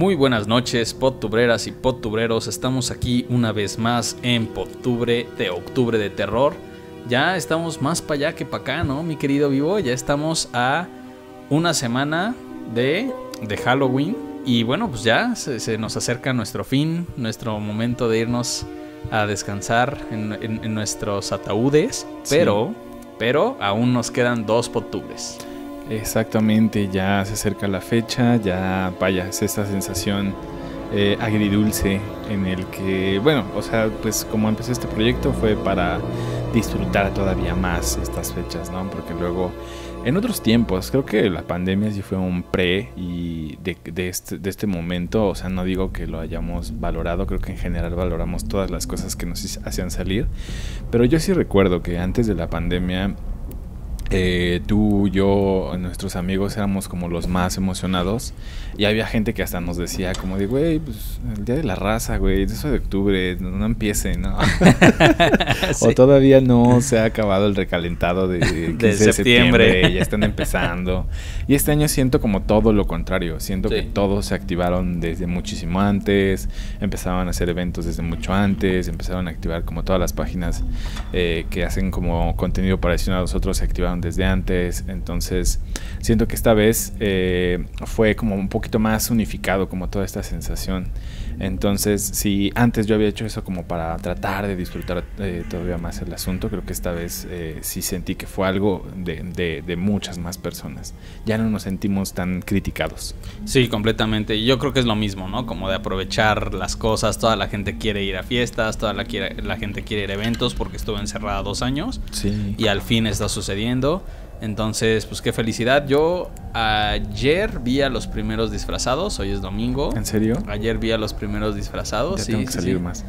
Muy buenas noches, podtubreras y podtubreros. Estamos aquí una vez más en Podtubre de Octubre de Terror. Ya estamos más para allá que para acá, ¿no, mi querido Vivo? Ya estamos a una semana de Halloween. Y bueno, pues ya se nos acerca nuestro fin, nuestro momento de irnos a descansar en nuestros ataúdes. Pero aún nos quedan 2 podtubres. Exactamente, ya se acerca la fecha, ya vaya, es esta sensación agridulce en el que, bueno, o sea, pues como empecé este proyecto fue para disfrutar todavía más estas fechas, ¿no? Porque luego, en otros tiempos, creo que la pandemia sí fue un y de este momento, o sea, no digo que lo hayamos valorado, creo que en general valoramos todas las cosas que nos hacían salir, pero yo sí recuerdo que antes de la pandemia, tú, yo, nuestros amigos éramos como los más emocionados y había gente que hasta nos decía como de, güey, pues el día de la raza, güey, eso de octubre, no empiece, ¿no? Sí. O todavía no se ha acabado el recalentado de 15 de septiembre, ya están empezando. Y este año siento como todo lo contrario, siento que todos se activaron desde muchísimo antes, empezaban a hacer eventos desde mucho antes, empezaron a activar como todas las páginas que hacen como contenido parecido a nosotros, se activaron desde antes. Entonces siento que esta vez fue como un poquito más unificado, como toda esta sensación. Entonces, si antes yo había hecho eso como para tratar de disfrutar todavía más el asunto, creo que esta vez sí sentí que fue algo de muchas más personas. Ya no nos sentimos tan criticados. Sí, completamente. Y yo creo que es lo mismo, ¿no? Como de aprovechar las cosas. Toda la gente quiere ir a fiestas, toda la gente quiere ir a eventos porque estuvo encerrada 2 años. Sí. Y al fin está sucediendo. Entonces, pues qué felicidad. Yo ayer vi a los primeros disfrazados. Hoy es domingo. ¿En serio? Ayer vi a los primeros disfrazados. Ya tengo que salir más.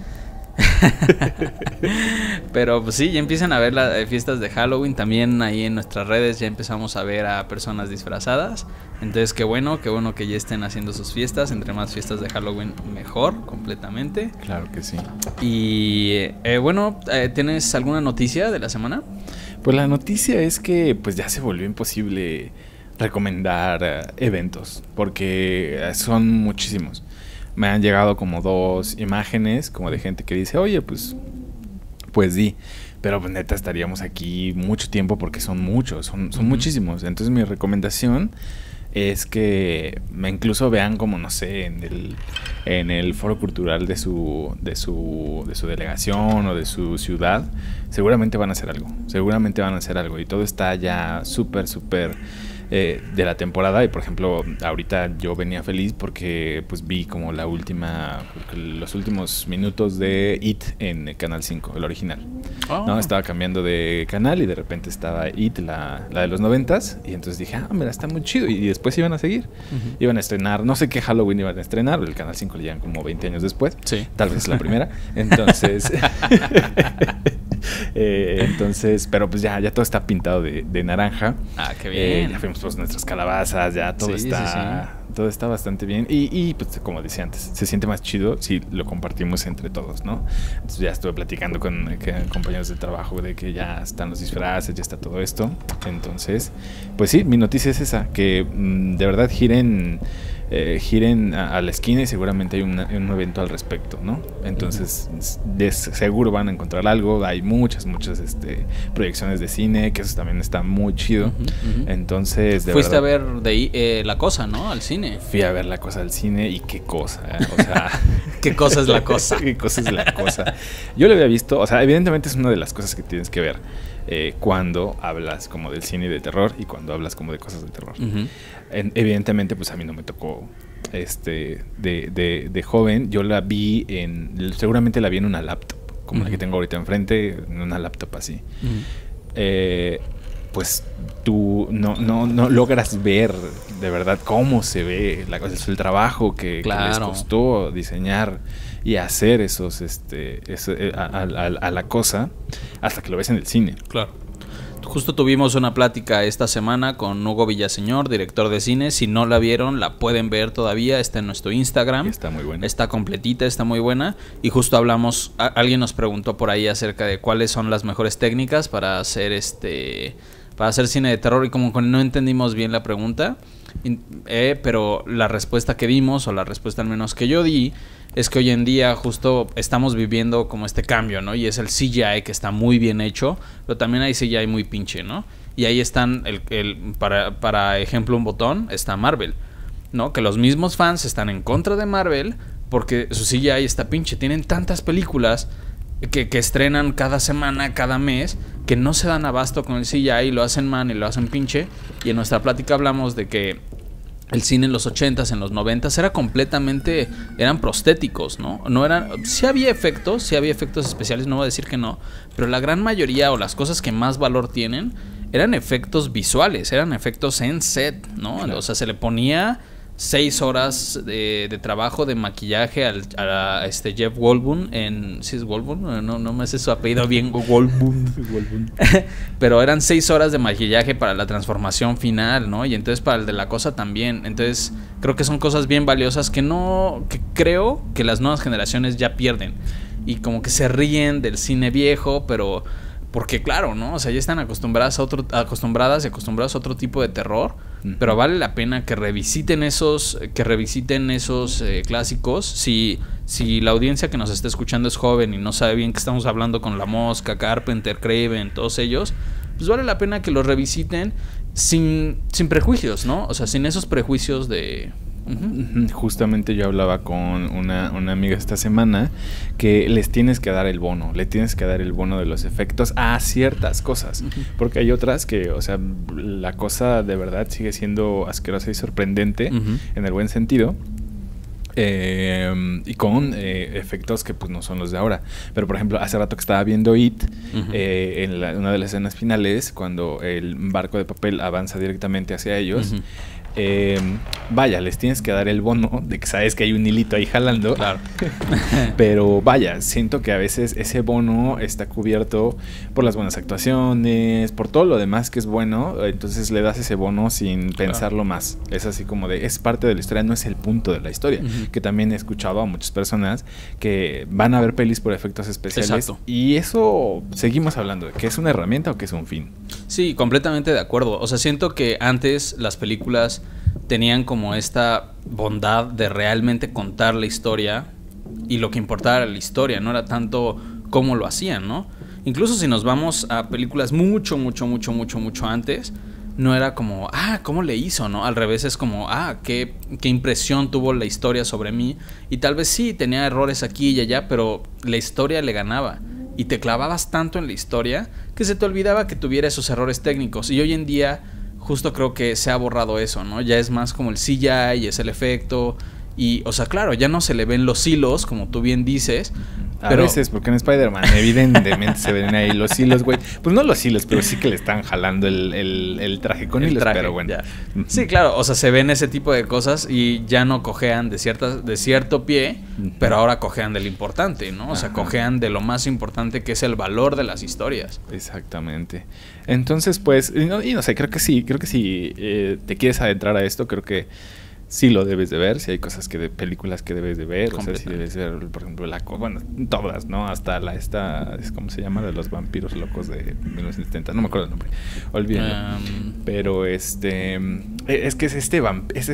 Pero pues sí, ya empiezan a ver las fiestas de Halloween. También ahí en nuestras redes ya empezamos a ver a personas disfrazadas. Entonces qué bueno que ya estén haciendo sus fiestas. Entre más fiestas de Halloween mejor, completamente. Claro que sí. Y bueno, ¿tienes alguna noticia de la semana? Pues la noticia es que pues ya se volvió imposible recomendar eventos, porque son muchísimos. Me han llegado como 2 imágenes como de gente que dice, oye, pues di, pero pues neta estaríamos aquí mucho tiempo porque son muchos, son muchísimos. Entonces mi recomendación es que me incluso vean como, no sé, en el foro cultural de su delegación o de su ciudad. Seguramente van a hacer algo y todo está ya súper de la temporada. Y por ejemplo, ahorita yo venía feliz porque pues vi como los últimos minutos de It en Canal 5, el original. No, estaba cambiando de canal y de repente estaba It, la de los 90s, y entonces dije, mira, está muy chido. Y después iban a seguir, iban a estrenar, no sé qué Halloween iban a estrenar, el Canal 5 le llegan como 20 años después, sí. Tal vez la primera. Entonces pero pues ya todo está pintado de naranja. Qué bien. Ya fuimos por nuestras calabazas, ya todo todo está bastante bien. Y pues como decía antes, se siente más chido si lo compartimos entre todos, ¿no? Entonces ya estuve platicando con compañeros de trabajo de que ya están los disfraces, ya está todo esto. Entonces, pues sí, mi noticia es esa, que de verdad giren a la esquina y seguramente hay un evento al respecto, ¿no? Entonces seguro van a encontrar algo. Hay muchas proyecciones de cine, que eso también está muy chido. Entonces, fuiste a ver La Cosa, ¿no? Al cine. Fui a ver La Cosa al cine y qué cosa, o sea ¿qué cosa es La Cosa? ¿Qué cosa es La Cosa? Yo lo había visto, o sea, evidentemente es una de las cosas que tienes que ver cuando hablas como del cine de terror y cuando hablas como de cosas de terror. Evidentemente, pues a mí no me tocó de joven. Yo la vi seguramente la vi en una laptop, como la que tengo ahorita enfrente, en una laptop así. Pues tú no logras ver de verdad cómo se ve el trabajo que les costó diseñar y hacer a La Cosa hasta que lo ves en el cine. Claro. Justo tuvimos una plática esta semana con Hugo Villaseñor, director de cine. Si no la vieron, la pueden ver todavía. Está en nuestro Instagram. Está muy buena. Está completita, está muy buena. Y justo hablamos, alguien nos preguntó por ahí acerca de cuáles son las mejores técnicas para hacer cine de terror. Y como no entendimos bien la pregunta, Pero la respuesta que dimos, o la respuesta al menos que yo di, es que hoy en día justo estamos viviendo como este cambio, ¿no? Y es el CGI que está muy bien hecho, pero también hay CGI muy pinche, ¿no? Y ahí están, para ejemplo, un botón, está Marvel, ¿no? Que los mismos fans están en contra de Marvel porque su CGI está pinche. Tienen tantas películas que estrenan cada semana, cada mes, que no se dan abasto con el CGI, lo hacen man y lo hacen pinche. Y en nuestra plática hablamos de que el cine en los 80s, en los 90s era completamente, eran prostéticos, ¿no? No eran, sí había efectos especiales, no voy a decir que no, pero la gran mayoría, o las cosas que más valor tienen, eran efectos visuales, eran efectos en set, ¿no? Claro. O sea, se le ponía 6 horas de trabajo de maquillaje a Jeff Goldblum ¿sí es Goldblum? No me sé su apellido bien. Goldblum. Pero eran 6 horas de maquillaje para la transformación final, ¿no? Y entonces para el de la cosa también. Entonces creo que son cosas bien valiosas que creo que las nuevas generaciones ya pierden. Y como que se ríen del cine viejo, pero porque claro, ¿no? O sea, ya están acostumbradas y acostumbrados a otro tipo de terror. Pero vale la pena que revisiten esos clásicos. Si la audiencia que nos está escuchando es joven y no sabe bien que estamos hablando con La Mosca, Carpenter, Craven, todos ellos, pues vale la pena que los revisiten sin prejuicios, ¿no? O sea, sin esos prejuicios de... Justamente yo hablaba con una amiga esta semana que les tienes que dar el bono, le tienes que dar el bono de los efectos a ciertas cosas, porque hay otras que, o sea, la cosa de verdad sigue siendo asquerosa y sorprendente en el buen sentido. Y con efectos que pues no son los de ahora. Pero por ejemplo, hace rato que estaba viendo It, en una de las escenas finales, cuando el barco de papel avanza directamente hacia ellos, vaya, les tienes que dar el bono de que sabes que hay un hilito ahí jalando. Claro. Pero vaya, siento que a veces ese bono está cubierto por las buenas actuaciones, por todo lo demás que es bueno. Entonces le das ese bono sin pensarlo más. Es así como de, es parte de la historia, no es el punto de la historia. Que también he escuchado a muchas personas que van a ver pelis por efectos especiales. Exacto. Y eso seguimos hablando de que es una herramienta o que es un fin. Sí, completamente de acuerdo. O sea, siento que antes las películas tenían como esta bondad de realmente contar la historia, y lo que importaba era la historia, no era tanto cómo lo hacían, ¿no? Incluso si nos vamos a películas mucho antes, no era como, ¿cómo le hizo?, ¿no? Al revés, es como, qué impresión tuvo la historia sobre mí. Y tal vez sí, tenía errores aquí y allá, pero la historia le ganaba. Y te clavabas tanto en la historia que se te olvidaba que tuviera esos errores técnicos. Y hoy en día justo creo que se ha borrado eso, ¿no? Ya es más como el CGI y es el efecto. Y, o sea, claro, ya no se le ven los hilos, como tú bien dices. A veces, porque en Spider-Man evidentemente se ven ahí los hilos, güey. Pues no los hilos, pero sí que le están jalando el traje con hilos, pero bueno. Ya. Sí, claro, o sea, se ven ese tipo de cosas y ya no cojean de cierto pie, pero ahora cojean de lo importante, ¿no? O sea, cojean de lo más importante, que es el valor de las historias. Exactamente. Entonces, pues, y no sé, creo que sí, te quieres adentrar a esto, creo que sí lo debes de ver, si hay cosas películas que debes de ver, o sea, si debes ver, por ejemplo, todas, ¿no? Hasta ¿cómo se llama? De los vampiros locos de 1970, no me acuerdo el nombre, olvídalo. Pero es que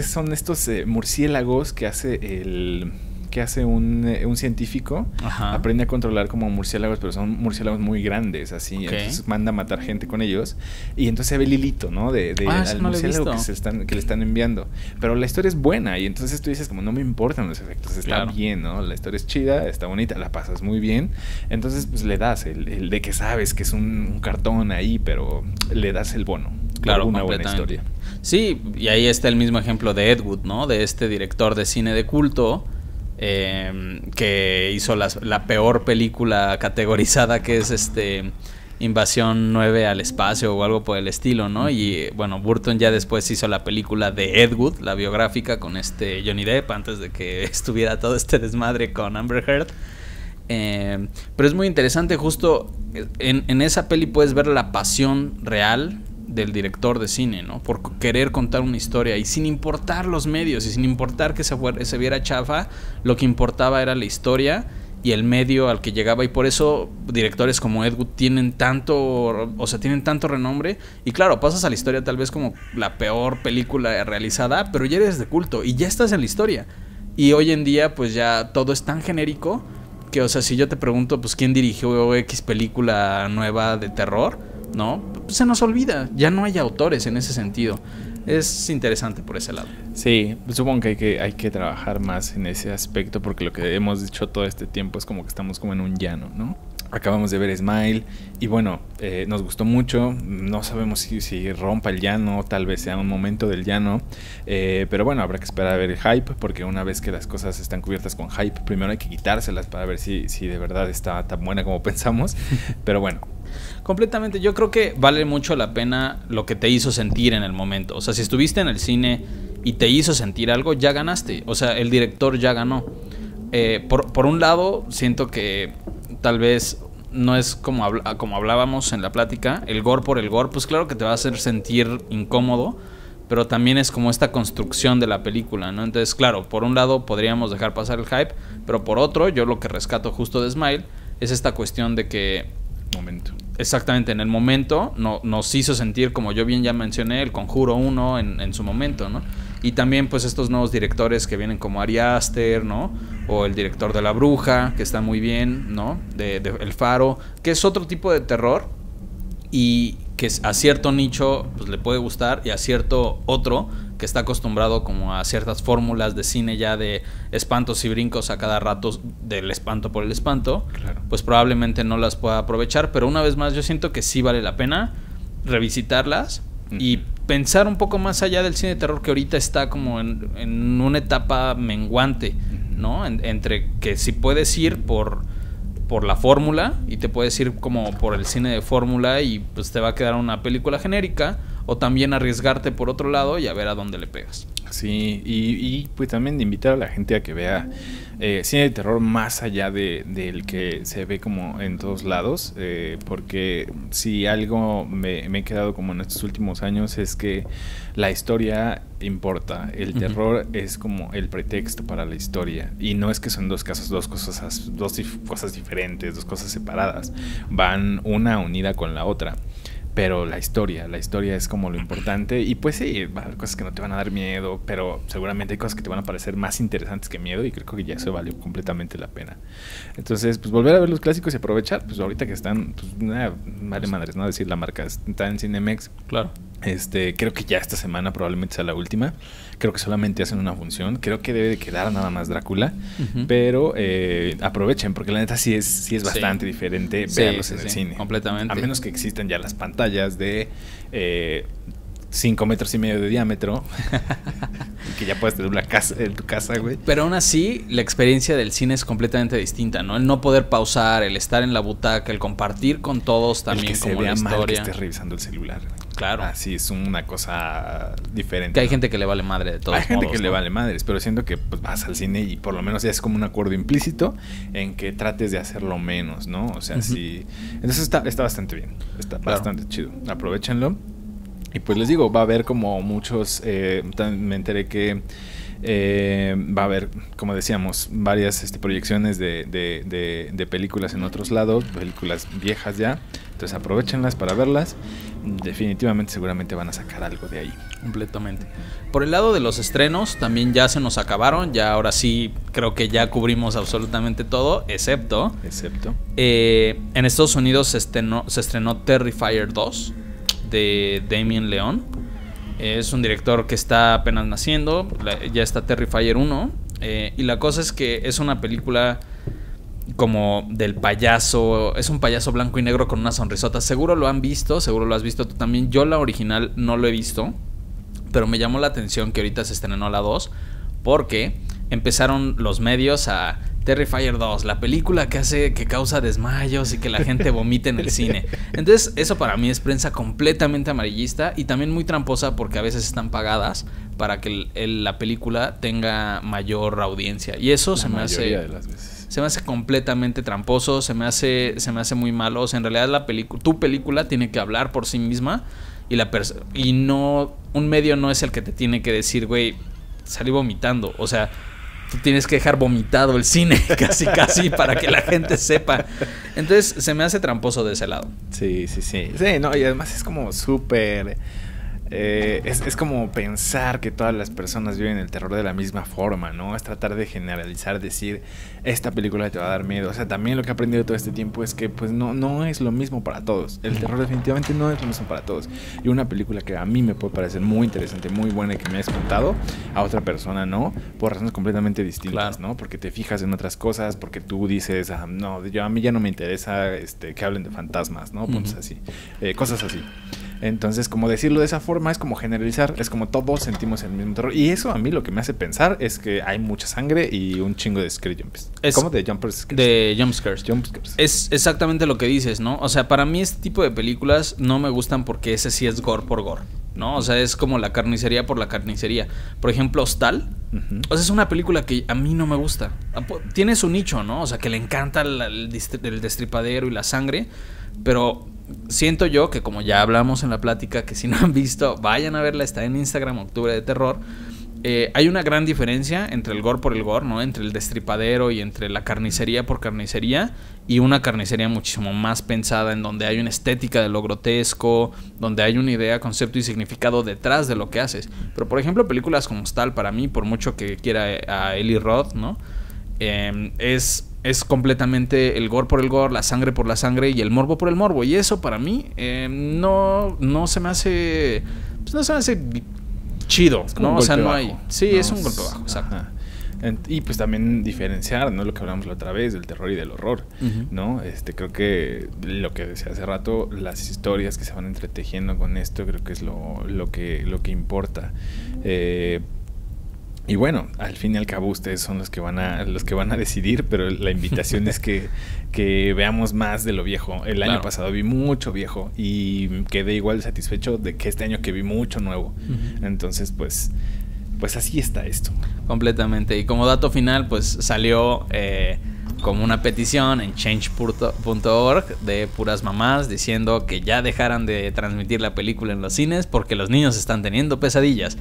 son estos murciélagos que hace un científico. Aprende a controlar como murciélagos, pero son murciélagos muy grandes, así. Okay. Entonces manda a matar gente con ellos. Y entonces se ve el hilito, ¿no? Al murciélago que le están enviando. Pero la historia es buena. Y entonces tú dices como, no me importan los efectos. Está bien, ¿no? La historia es chida, está bonita, la pasas muy bien. Entonces pues le das el de que sabes que es un cartón ahí, pero le das el bono. Claro, una buena historia. Sí, y ahí está el mismo ejemplo de Ed Wood, ¿no? De este director de cine de culto, que hizo la peor película categorizada, que es Invasión 9 al espacio o algo por el estilo, ¿no? Y bueno, Burton ya después hizo la película de Ed Wood, la biográfica con Johnny Depp, antes de que estuviera todo este desmadre con Amber Heard. Pero es muy interesante, justo en esa peli puedes ver la pasión real del director de cine, ¿no? Por querer contar una historia y sin importar los medios y sin importar que se viera chafa, lo que importaba era la historia y el medio al que llegaba, y por eso directores como Ed Wood tienen tanto renombre, y claro, pasas a la historia tal vez como la peor película realizada, pero ya eres de culto y ya estás en la historia. Y hoy en día pues ya todo es tan genérico que, o sea, si yo te pregunto pues quién dirigió X película nueva de terror, ¿no? Pues se nos olvida, ya no hay autores en ese sentido. Es interesante por ese lado. Sí, supongo que hay que trabajar más en ese aspecto, porque lo que hemos dicho todo este tiempo es como que estamos como en un llano, ¿no? Acabamos de ver Smile y bueno, nos gustó mucho. No sabemos si rompa el llano, tal vez sea un momento del llano, pero bueno, habrá que esperar a ver el hype, porque una vez que las cosas están cubiertas con hype, primero hay que quitárselas para ver si de verdad está tan buena como pensamos. Pero bueno, completamente, yo creo que vale mucho la pena lo que te hizo sentir en el momento. O sea, si estuviste en el cine y te hizo sentir algo, ya ganaste. O sea, el director ya ganó. Por un lado, siento que tal vez no es como hablábamos en la plática, el gore por el gore, pues claro que te va a hacer sentir incómodo, pero también es como esta construcción de la película, ¿no? Entonces, claro, por un lado podríamos dejar pasar el hype, pero por otro, yo lo que rescato justo de Smile es esta cuestión de que momento. Exactamente, en el momento nos hizo sentir, como yo bien ya mencioné, el Conjuro 1 en su momento, ¿no? Y también pues estos nuevos directores que vienen como Ari Aster, ¿no? O el director de La Bruja, que está muy bien, ¿no? De El Faro, que es otro tipo de terror y que a cierto nicho pues le puede gustar, y a cierto otro que está acostumbrado como a ciertas fórmulas de cine ya de espantos y brincos a cada rato del espanto por el espanto, claro, pues probablemente no las pueda aprovechar. Pero una vez más yo siento que sí vale la pena revisitarlas y pensar un poco más allá del cine de terror, que ahorita está como en una etapa menguante, ¿no? Entre que si puedes ir por la fórmula y te puedes ir como por el cine de fórmula y pues te va a quedar una película genérica, o también arriesgarte por otro lado y a ver a dónde le pegas. Sí, y pues también de invitar a la gente a que vea cine de terror más allá del que se ve como en todos lados, porque si algo me he quedado como en estos últimos años es que la historia importa, el terror es como el pretexto para la historia, y no es que son dos cosas diferentes, dos cosas separadas, van una unida con la otra. Pero la historia es como lo importante. Y pues sí, va a haber cosas que no te van a dar miedo, pero seguramente hay cosas que te van a parecer más interesantes que miedo, y creo que ya eso vale completamente la pena. Entonces, pues volver a ver los clásicos y aprovechar, pues ahorita que están, pues vale madres, ¿no? Decir la marca está en Cinemex. Claro. Creo que ya esta semana probablemente sea la última. Creo que solamente hacen una función. Creo que debe de quedar nada más Drácula. Pero aprovechen, porque la neta sí es bastante diferente verlos en el cine. Completamente. A menos que existan ya las pantallas de 5 metros y medio de diámetro. Que ya puedes tener una casa en tu casa, güey. Pero aún así, la experiencia del cine es completamente distinta, ¿no? El no poder pausar, el estar en la butaca, el compartir con todos también, el que como se vea la historia. Mal que estés revisando el celular. Claro. Así es una cosa diferente. Que hay gente que le vale madre de todos modos. Hay gente que le vale madres, pero siento que pues vas al cine y por lo menos ya es como un acuerdo implícito en que trates de hacerlo menos, ¿no? O sea, sí. Entonces está bastante bien. Está bastante chido. Aprovechenlo. Y pues les digo, va a haber como muchos, me enteré que va a haber, como decíamos, varias proyecciones de películas en otros lados, películas viejas ya. Entonces aprovechenlas para verlas. Definitivamente seguramente van a sacar algo de ahí. Completamente. Por el lado de los estrenos, también ya se nos acabaron. Ya ahora sí creo que ya cubrimos absolutamente todo, excepto en Estados Unidos se estrenó Terrifier 2 de Damien Leone. Es un director que está apenas naciendo. Ya está Terrifier 1. Y la cosa es que es una película como del payaso. Es un payaso blanco y negro con una sonrisota. Seguro lo han visto, seguro lo has visto tú también. Yo la original no lo he visto, pero me llamó la atención que ahorita se estrenó la 2, porque empezaron los medios a Terrifier 2, la película que causa desmayos y que la gente vomita en el cine. Entonces eso para mí es prensa completamente amarillista y también muy tramposa, porque a veces están pagadas para que la película tenga mayor audiencia, y eso se me hace completamente tramposo, se me hace muy malo. O sea, en realidad tu película tiene que hablar por sí misma, y no un medio no es el que te tiene que decir, güey, salí vomitando. O sea, tú tienes que dejar vomitado el cine casi para que la gente sepa. Entonces se me hace tramposo de ese lado. Sí, no, y además es como súper... es como pensar que todas las personas viven el terror de la misma forma, ¿no? Es tratar de generalizar, decir, esta película te va a dar miedo. O sea, también lo que he aprendido todo este tiempo es que pues no es lo mismo para todos. El terror definitivamente no es lo mismo para todos. Y una película que a mí me puede parecer muy interesante, muy buena y que me hayas contado, a otra persona no, por razones completamente distintas, claro, ¿no? Porque te fijas en otras cosas, porque tú dices, no, a mí ya no me interesa que hablen de fantasmas, ¿no? Puntos así, cosas así. Entonces, como decirlo de esa forma es como generalizar, es como todos sentimos el mismo terror. Y eso a mí lo que me hace pensar es que hay mucha sangre y un chingo de scare jumps. ¿Cómo? De jumpers. De jumpscares. Es exactamente lo que dices, ¿no? O sea, para mí este tipo de películas no me gustan porque ese sí es gore por gore, ¿no? O sea, es como la carnicería por la carnicería. Por ejemplo, Hostal. O sea, es una película que a mí no me gusta. Tiene su nicho, ¿no? O sea, que le encanta el destripadero y la sangre. Pero siento yo que, como ya hablamos en la plática, que si no han visto, vayan a verla, está en Instagram, Octubre de Terror. Hay una gran diferencia entre el gore por el gore, ¿no? Entre el destripadero y entre la carnicería por carnicería. Y una carnicería muchísimo más pensada, en donde hay una estética de lo grotesco, donde hay una idea, concepto y significado detrás de lo que haces. Pero, por ejemplo, películas como Hostal, para mí, por mucho que quiera a Eli Roth, ¿no? Es completamente el gore por el gore, la sangre por la sangre y el morbo por el morbo. Y eso para mí no se me hace... Pues no se me hace chido, ¿no? O sea, no hay... Sí, es un golpe bajo, exacto. Ajá. Y pues también diferenciar, ¿no? Lo que hablamos la otra vez, del terror y del horror, ¿no? Creo que lo que decía hace rato, las historias que se van entretejiendo con esto, creo que es lo que importa. Y bueno, al fin y al cabo ustedes son los que van a decidir, pero la invitación es que veamos más de lo viejo. El año pasado vi mucho viejo y quedé igual satisfecho de que este año que vi mucho nuevo. Entonces, pues así está esto. Completamente. Y como dato final, pues salió como una petición en change.org de puras mamás diciendo que ya dejaran de transmitir la película en los cines porque los niños están teniendo pesadillas.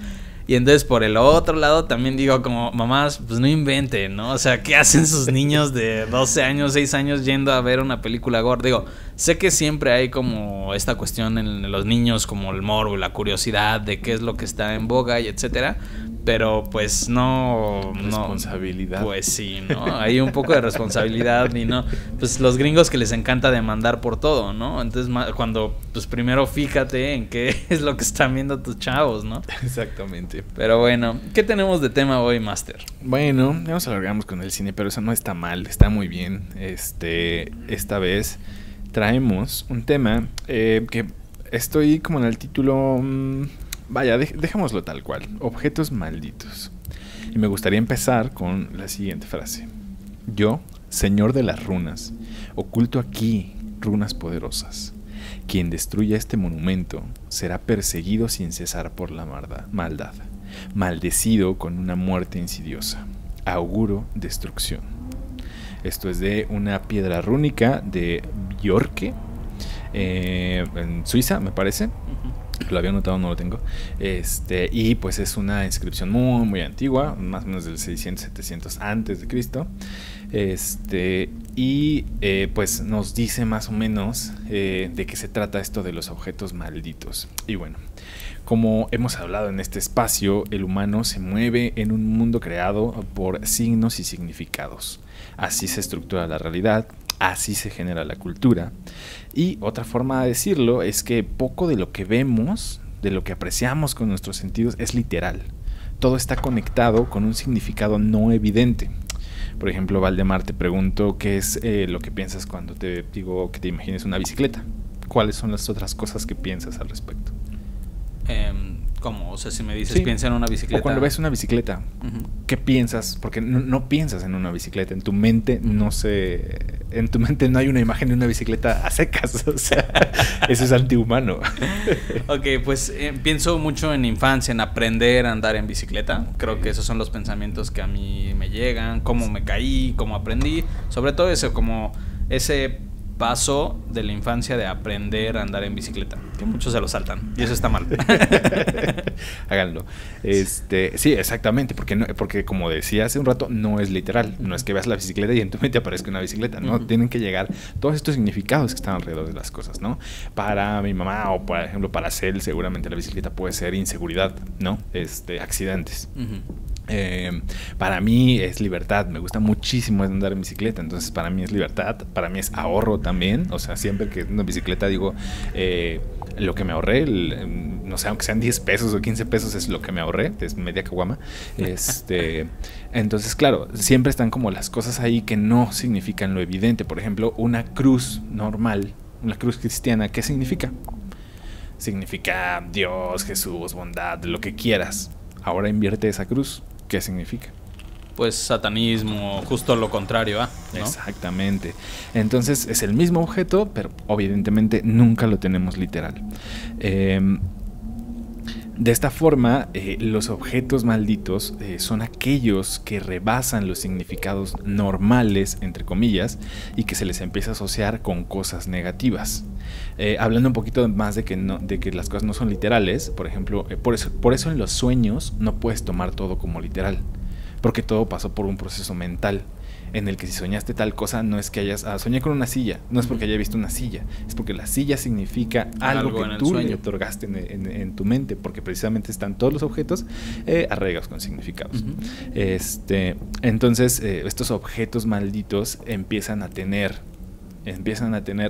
Y entonces por el otro lado también digo como mamás, pues no inventen, ¿no? O sea, ¿qué hacen sus niños de 12 años, 6 años yendo a ver una película gore? Digo, sé que siempre hay como esta cuestión en los niños, como el morbo, la curiosidad de qué es lo que está en boga y etcétera. Pero pues no... Responsabilidad. Pues sí, ¿no? Hay un poco de responsabilidad y no... Pues los gringos que les encanta demandar por todo, ¿no? Entonces cuando... Pues primero fíjate en qué es lo que están viendo tus chavos, ¿no? Exactamente. Pero bueno, ¿qué tenemos de tema hoy, Master? Bueno, ya nos alargamos con el cine, pero eso no está mal, está muy bien. Esta vez traemos un tema que estoy como en el título... Vaya, dejémoslo tal cual. Objetos malditos. Y me gustaría empezar con la siguiente frase. Yo, señor de las runas, oculto aquí runas poderosas. Quien destruya este monumento será perseguido sin cesar por la maldad. Maldecido con una muerte insidiosa. Auguro destrucción. Esto es de una piedra rúnica de Bjorke, en Suiza, me parece. Lo había notado, no lo tengo. Y pues es una inscripción muy, muy antigua, más o menos del 600, 700 antes de Cristo. Pues nos dice más o menos de qué se trata esto de los objetos malditos. Y bueno, como hemos hablado en este espacio, el humano se mueve en un mundo creado por signos y significados. Así se estructura la realidad. Así se genera la cultura. Y otra forma de decirlo es que poco de lo que vemos, de lo que apreciamos con nuestros sentidos, es literal. Todo está conectado con un significado no evidente. Por ejemplo, Valdemar, te pregunto qué es lo que piensas cuando te digo que te imagines una bicicleta. ¿Cuáles son las otras cosas que piensas al respecto? ¿Cómo? O sea, si me dices piensa en una bicicleta. O cuando ves una bicicleta, ¿qué piensas? Porque no piensas en una bicicleta. En tu mente en tu mente no hay una imagen de una bicicleta a secas. O sea, eso es antihumano. Ok, pues pienso mucho en infancia, en aprender a andar en bicicleta. Creo que esos son los pensamientos que a mí me llegan. Cómo me caí, cómo aprendí. Sobre todo eso, como ese paso de la infancia de aprender a andar en bicicleta, que muchos se lo saltan y eso está mal. Háganlo. Sí, exactamente, porque como decía hace un rato, no es literal, no es que veas la bicicleta y en tu mente aparezca una bicicleta, ¿no? Tienen que llegar todos estos significados que están alrededor de las cosas, ¿no? Para mi mamá o por ejemplo para Cel, seguramente la bicicleta puede ser inseguridad, ¿no? Accidentes. Para mí es libertad, me gusta muchísimo andar en bicicleta, entonces para mí es libertad, para mí es ahorro también, o sea, siempre que ando en bicicleta digo, lo que me ahorré, no sé, aunque sean 10 pesos o 15 pesos es lo que me ahorré, es media caguama. Entonces, claro, siempre están como las cosas ahí que no significan lo evidente. Por ejemplo, una cruz normal, una cruz cristiana, ¿qué significa? Significa Dios, Jesús, bondad, lo que quieras. Ahora invierte esa cruz, ¿qué significa? Pues satanismo, justo lo contrario, ¿no? Exactamente. Entonces es el mismo objeto, pero evidentemente nunca lo tenemos literal. De esta forma, los objetos malditos son aquellos que rebasan los significados normales, entre comillas, y que se les empieza a asociar con cosas negativas. Hablando un poquito más de que las cosas no son literales, por ejemplo, por eso en los sueños no puedes tomar todo como literal, porque todo pasó por un proceso mental en el que si soñaste tal cosa no es que hayas soñé con una silla, no es porque haya visto una silla, es porque la silla significa algo que tú le otorgaste en tu mente, porque precisamente están todos los objetos arraigados con significados. Entonces estos objetos malditos empiezan a tener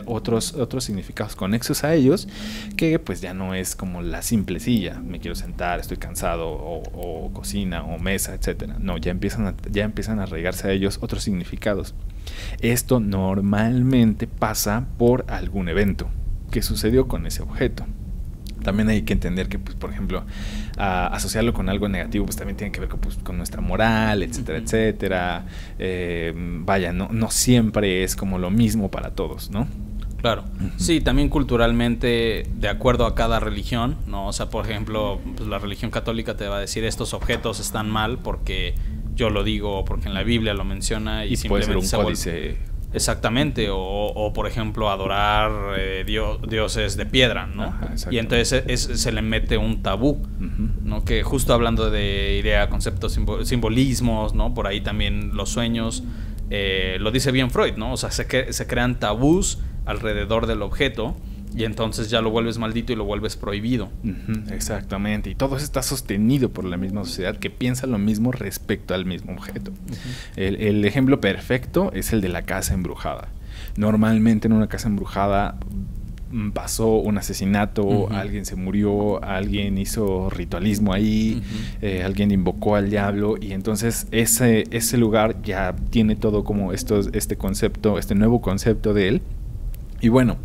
otros significados conexos a ellos, que pues ya no es como la simple silla, me quiero sentar, estoy cansado, o cocina, o mesa, etcétera. No, ya empiezan a arraigarse a ellos otros significados. Esto normalmente pasa por algún evento que sucedió con ese objeto. También hay que entender que, pues, por ejemplo, asociarlo con algo negativo, pues también tiene que ver con nuestra moral, etcétera, etcétera. Vaya, no siempre es como lo mismo para todos, ¿no? Claro. Sí, también culturalmente, de acuerdo a cada religión, ¿no? O sea, por ejemplo, pues la religión católica te va a decir estos objetos están mal porque yo lo digo, porque en la Biblia lo menciona y simplemente puede ser un códice. Exactamente, o por ejemplo adorar dioses de piedra, ¿no? Ajá, y entonces se le mete un tabú, ¿no? Que justo hablando de idea, conceptos, simbolismos, ¿no? Por ahí también los sueños, lo dice bien Freud, ¿no? O sea, se crean tabús alrededor del objeto y entonces ya lo vuelves maldito y lo vuelves prohibido. Exactamente, y todo eso está sostenido por la misma sociedad que piensa lo mismo respecto al mismo objeto. El ejemplo perfecto es el de la casa embrujada. Normalmente en una casa embrujada pasó un asesinato, alguien se murió, alguien hizo ritualismo ahí, alguien invocó al diablo, y entonces ese lugar ya tiene todo como este concepto, este nuevo concepto de él. Y bueno,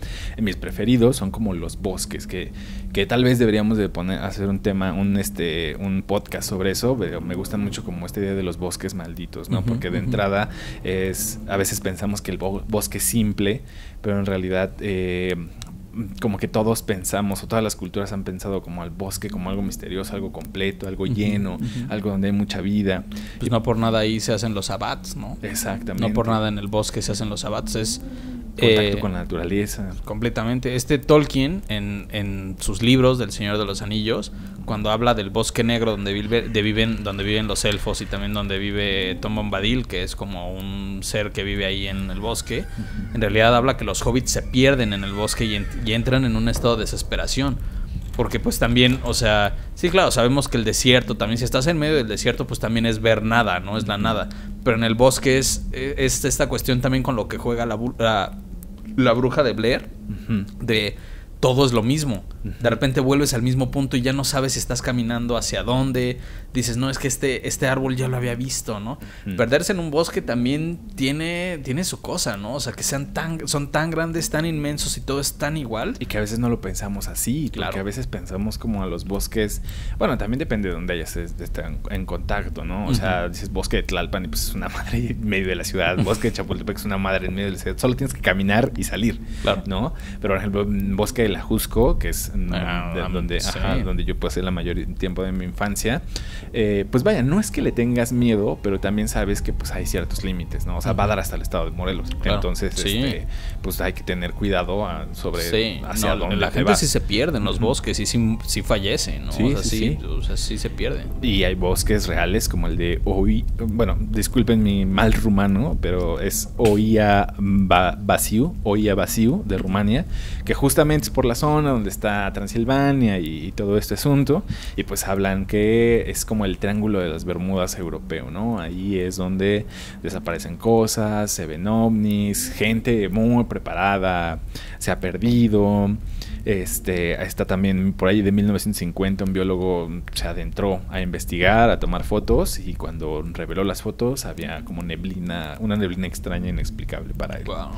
mis preferidos son como los bosques, que tal vez deberíamos de hacer un tema, un podcast sobre eso, pero me gusta mucho como esta idea de los bosques malditos, ¿no? Porque de entrada a veces pensamos que el bosque es simple, pero en realidad como que todos pensamos, o todas las culturas han pensado como al bosque como algo misterioso, algo completo, algo lleno, algo donde hay mucha vida. Pues no por nada ahí se hacen los sabbats, ¿no? Exactamente. No por nada en el bosque se hacen los sabbats, es contacto con la naturaleza. Completamente. Tolkien en sus libros del Señor de los Anillos, cuando habla del bosque negro donde viven los elfos y también donde vive Tom Bombadil, que es como un ser que vive ahí en el bosque, en realidad habla que los hobbits se pierden en el bosque y entran en un estado de desesperación. Porque pues también, o sea, sí, claro, sabemos que el desierto, también si estás en medio del desierto, pues también es ver nada, no es la nada. Pero en el bosque es esta cuestión también con lo que juega la bruja de Blair, de todo es lo mismo. De repente vuelves al mismo punto y ya no sabes si estás caminando hacia dónde. Dices, no, es que este árbol ya lo había visto, ¿no? Perderse en un bosque también tiene su cosa, ¿no? O sea, que son tan grandes, tan inmensos y todo es tan igual. Y que a veces no lo pensamos así, claro. Porque a veces pensamos como a los bosques. Bueno, también depende de dónde hayas estado en contacto, ¿no? O sea, dices bosque de Tlalpan y pues es una madre en medio de la ciudad. Bosque de Chapultepec es una madre en medio de la ciudad. Solo tienes que caminar y salir, claro, ¿no? Pero por ejemplo, bosque de la Jusco, que es donde yo pasé la mayor tiempo de mi infancia, pues vaya, no es que le tengas miedo, pero también sabes que pues hay ciertos límites, ¿no? O sea, va a dar hasta el estado de Morelos. Claro. Entonces, pues hay que tener cuidado sobre hacia dónde la gente sí se pierde en los bosques y sí fallece, ¿no? Sí, o sea, sí se pierde. Y hay bosques reales como el de bueno, disculpen mi mal rumano, pero es Oia Basiu de Rumania, que justamente es por la zona donde está Transilvania y todo este asunto, y pues hablan que es como el triángulo de las Bermudas europeo, ¿no? Ahí es donde desaparecen cosas, se ven ovnis, gente muy preparada se ha perdido. Está también por ahí de 1950 un biólogo se adentró a investigar, a tomar fotos, y cuando reveló las fotos había como una neblina extraña inexplicable para él. Wow.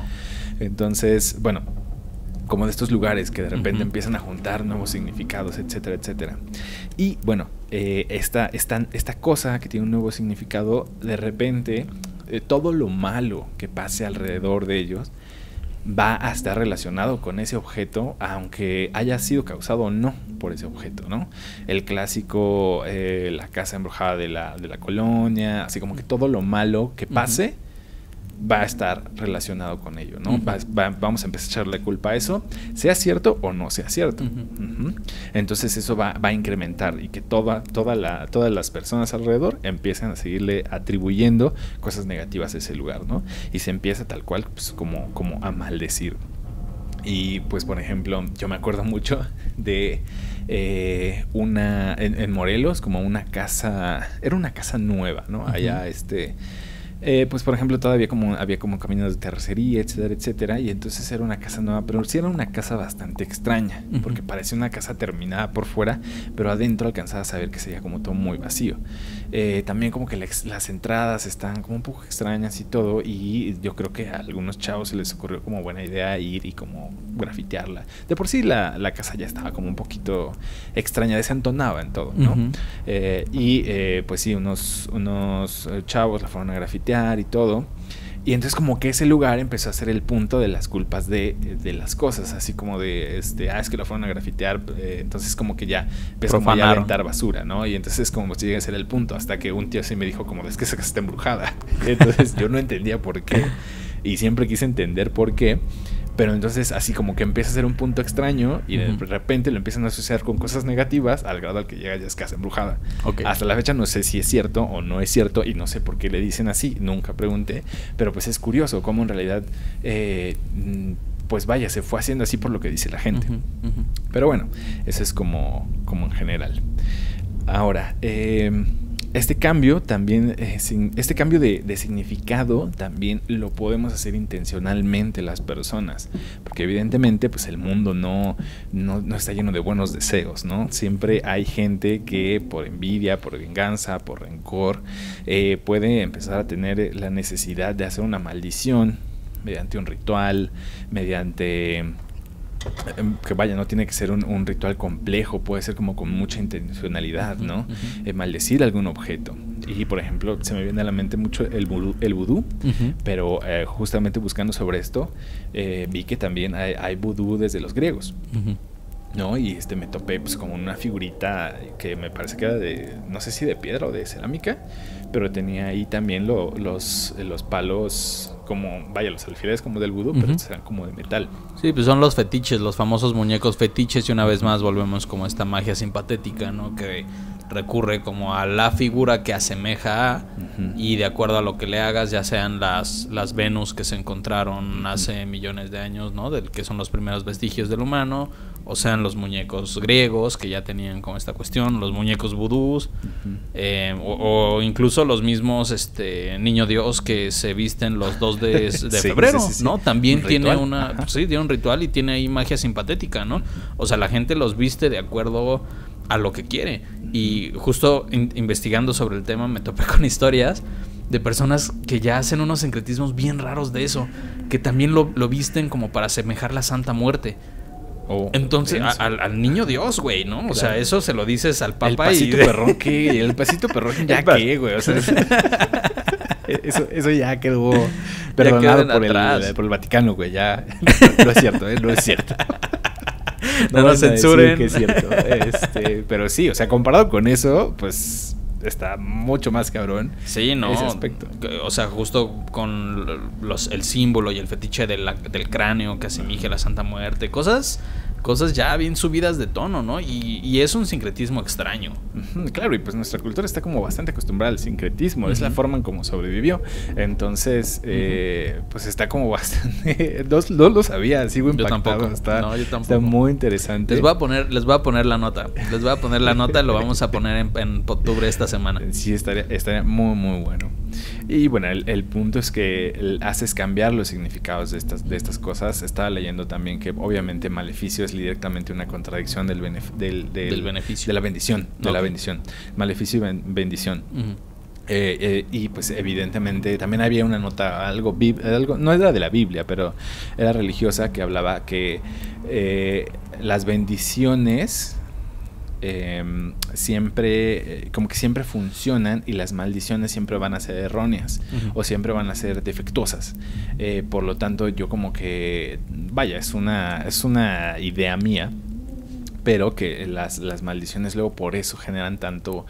Entonces, bueno, como de estos lugares que de repente empiezan a juntar nuevos significados, etcétera, etcétera. Y bueno, esta cosa que tiene un nuevo significado, de repente todo lo malo que pase alrededor de ellos va a estar relacionado con ese objeto, aunque haya sido causado o no por ese objeto, ¿no? El clásico, la casa embrujada de la colonia, así como que todo lo malo que pase va a estar relacionado con ello, ¿no? Vamos a empezar a echarle culpa a eso, sea cierto o no sea cierto. Entonces eso va a incrementar, y que todas las personas alrededor empiezan a seguirle atribuyendo cosas negativas a ese lugar, ¿no? Y se empieza tal cual, pues, como a maldecir. Y pues, por ejemplo, yo me acuerdo mucho de en Morelos, como una casa, era una casa nueva, ¿no? Allá pues por ejemplo todavía había como caminos de terracería, etcétera, etcétera, y entonces era una casa nueva, pero sí era una casa bastante extraña, porque parecía una casa terminada por fuera, pero adentro alcanzabas a ver que sería como todo muy vacío. También como que las entradas estaban como un poco extrañas y todo, y yo creo que a algunos chavos se les ocurrió como buena idea ir y como grafitearla. De por sí la casa ya estaba como un poquito extraña, desentonaba en todo, ¿no? Pues sí, unos chavos la fueron a grafitear y todo, y entonces como que ese lugar empezó a ser el punto de las culpas de las cosas, así como de es que lo fueron a grafitear, entonces como que ya empezó a aventar basura, ¿no? Y entonces como si llega a ser el punto, hasta que un tío así me dijo como, es que esa casa está embrujada. Entonces yo no entendía por qué, y siempre quise entender por qué. Pero entonces así como que empieza a ser un punto extraño, y de repente lo empiezan a asociar con cosas negativas, al grado al que llega ya es casa embrujada. Hasta la fecha no sé si es cierto o no es cierto, y no sé por qué le dicen así, nunca pregunté, pero pues es curioso cómo en realidad pues vaya, se fue haciendo así por lo que dice la gente. Pero bueno, eso es como en general. Ahora, este cambio también, este cambio de significado también lo podemos hacer intencionalmente las personas, porque evidentemente pues el mundo no está lleno de buenos deseos, ¿no? Siempre hay gente que por envidia, por venganza, por rencor, puede empezar a tener la necesidad de hacer una maldición mediante un ritual, mediante... que vaya, no tiene que ser un ritual complejo, puede ser como con mucha intencionalidad, ¿no? Maldecir algún objeto. Y por ejemplo, se me viene a la mente mucho el vudú, pero justamente buscando sobre esto, vi que también hay vudú desde los griegos, ¿no? Y me topé pues como una figurita que me parece que era no sé si de piedra o de cerámica, pero tenía ahí también los palos, como, vaya, los alfileres como del vudú, pero eran como de metal. Sí, pues son los fetiches, los famosos muñecos fetiches, y una vez más volvemos como a esta magia simpatética, ¿no? Que recurre como a la figura que asemeja a, y de acuerdo a lo que le hagas, ya sean las Venus que se encontraron hace millones de años, ¿no? Que son los primeros vestigios del humano, o sean los muñecos griegos que ya tenían como esta cuestión, los muñecos vudús, o incluso los mismos niño Dios que se visten los 2 de febrero, ¿no? También tiene tiene un ritual y tiene ahí magia simpatética, ¿no? O sea, la gente los viste de acuerdo a lo que quiere. Y justo investigando sobre el tema me topé con historias de personas que ya hacen unos sincretismos bien raros de eso, que también lo visten como para asemejar la Santa Muerte. Entonces, al niño Dios, güey, ¿no? Claro. O sea, eso se lo dices al Papa. El pasito perrón, ¿qué? El pasito perrón, ¿ya qué, güey? O sea, eso ya quedó perdonado por el Vaticano, güey. Ya no es cierto, no es cierto. No nos censuren. Que es cierto. Pero sí, o sea, comparado con eso, pues está mucho más cabrón. Sí, no. Ese aspecto. O sea, justo con el símbolo y el fetiche del cráneo que asimile a la Santa Muerte, cosas ya bien subidas de tono, ¿no? Y es un sincretismo extraño. Claro, y pues nuestra cultura está como bastante acostumbrada al sincretismo, es la forma en cómo sobrevivió. Entonces, pues está como bastante... No lo sabía, sigo impactado. Yo tampoco. Está muy interesante. Les voy a poner la nota. Lo vamos a poner en octubre esta semana. Sí, estaría muy, muy bueno. Y bueno, el punto es que haces cambiar los significados de estas cosas. Estaba leyendo también que obviamente maleficio es directamente una contradicción del beneficio. De la bendición. De la bendición. Maleficio y bendición. Y pues evidentemente también había una nota algo no era de la Biblia, pero era religiosa, que hablaba que las bendiciones siempre como que siempre funcionan y las maldiciones siempre van a ser erróneas o siempre van a ser defectuosas. Por lo tanto, yo como que vaya, es una idea mía, pero que las maldiciones luego por eso generan tanto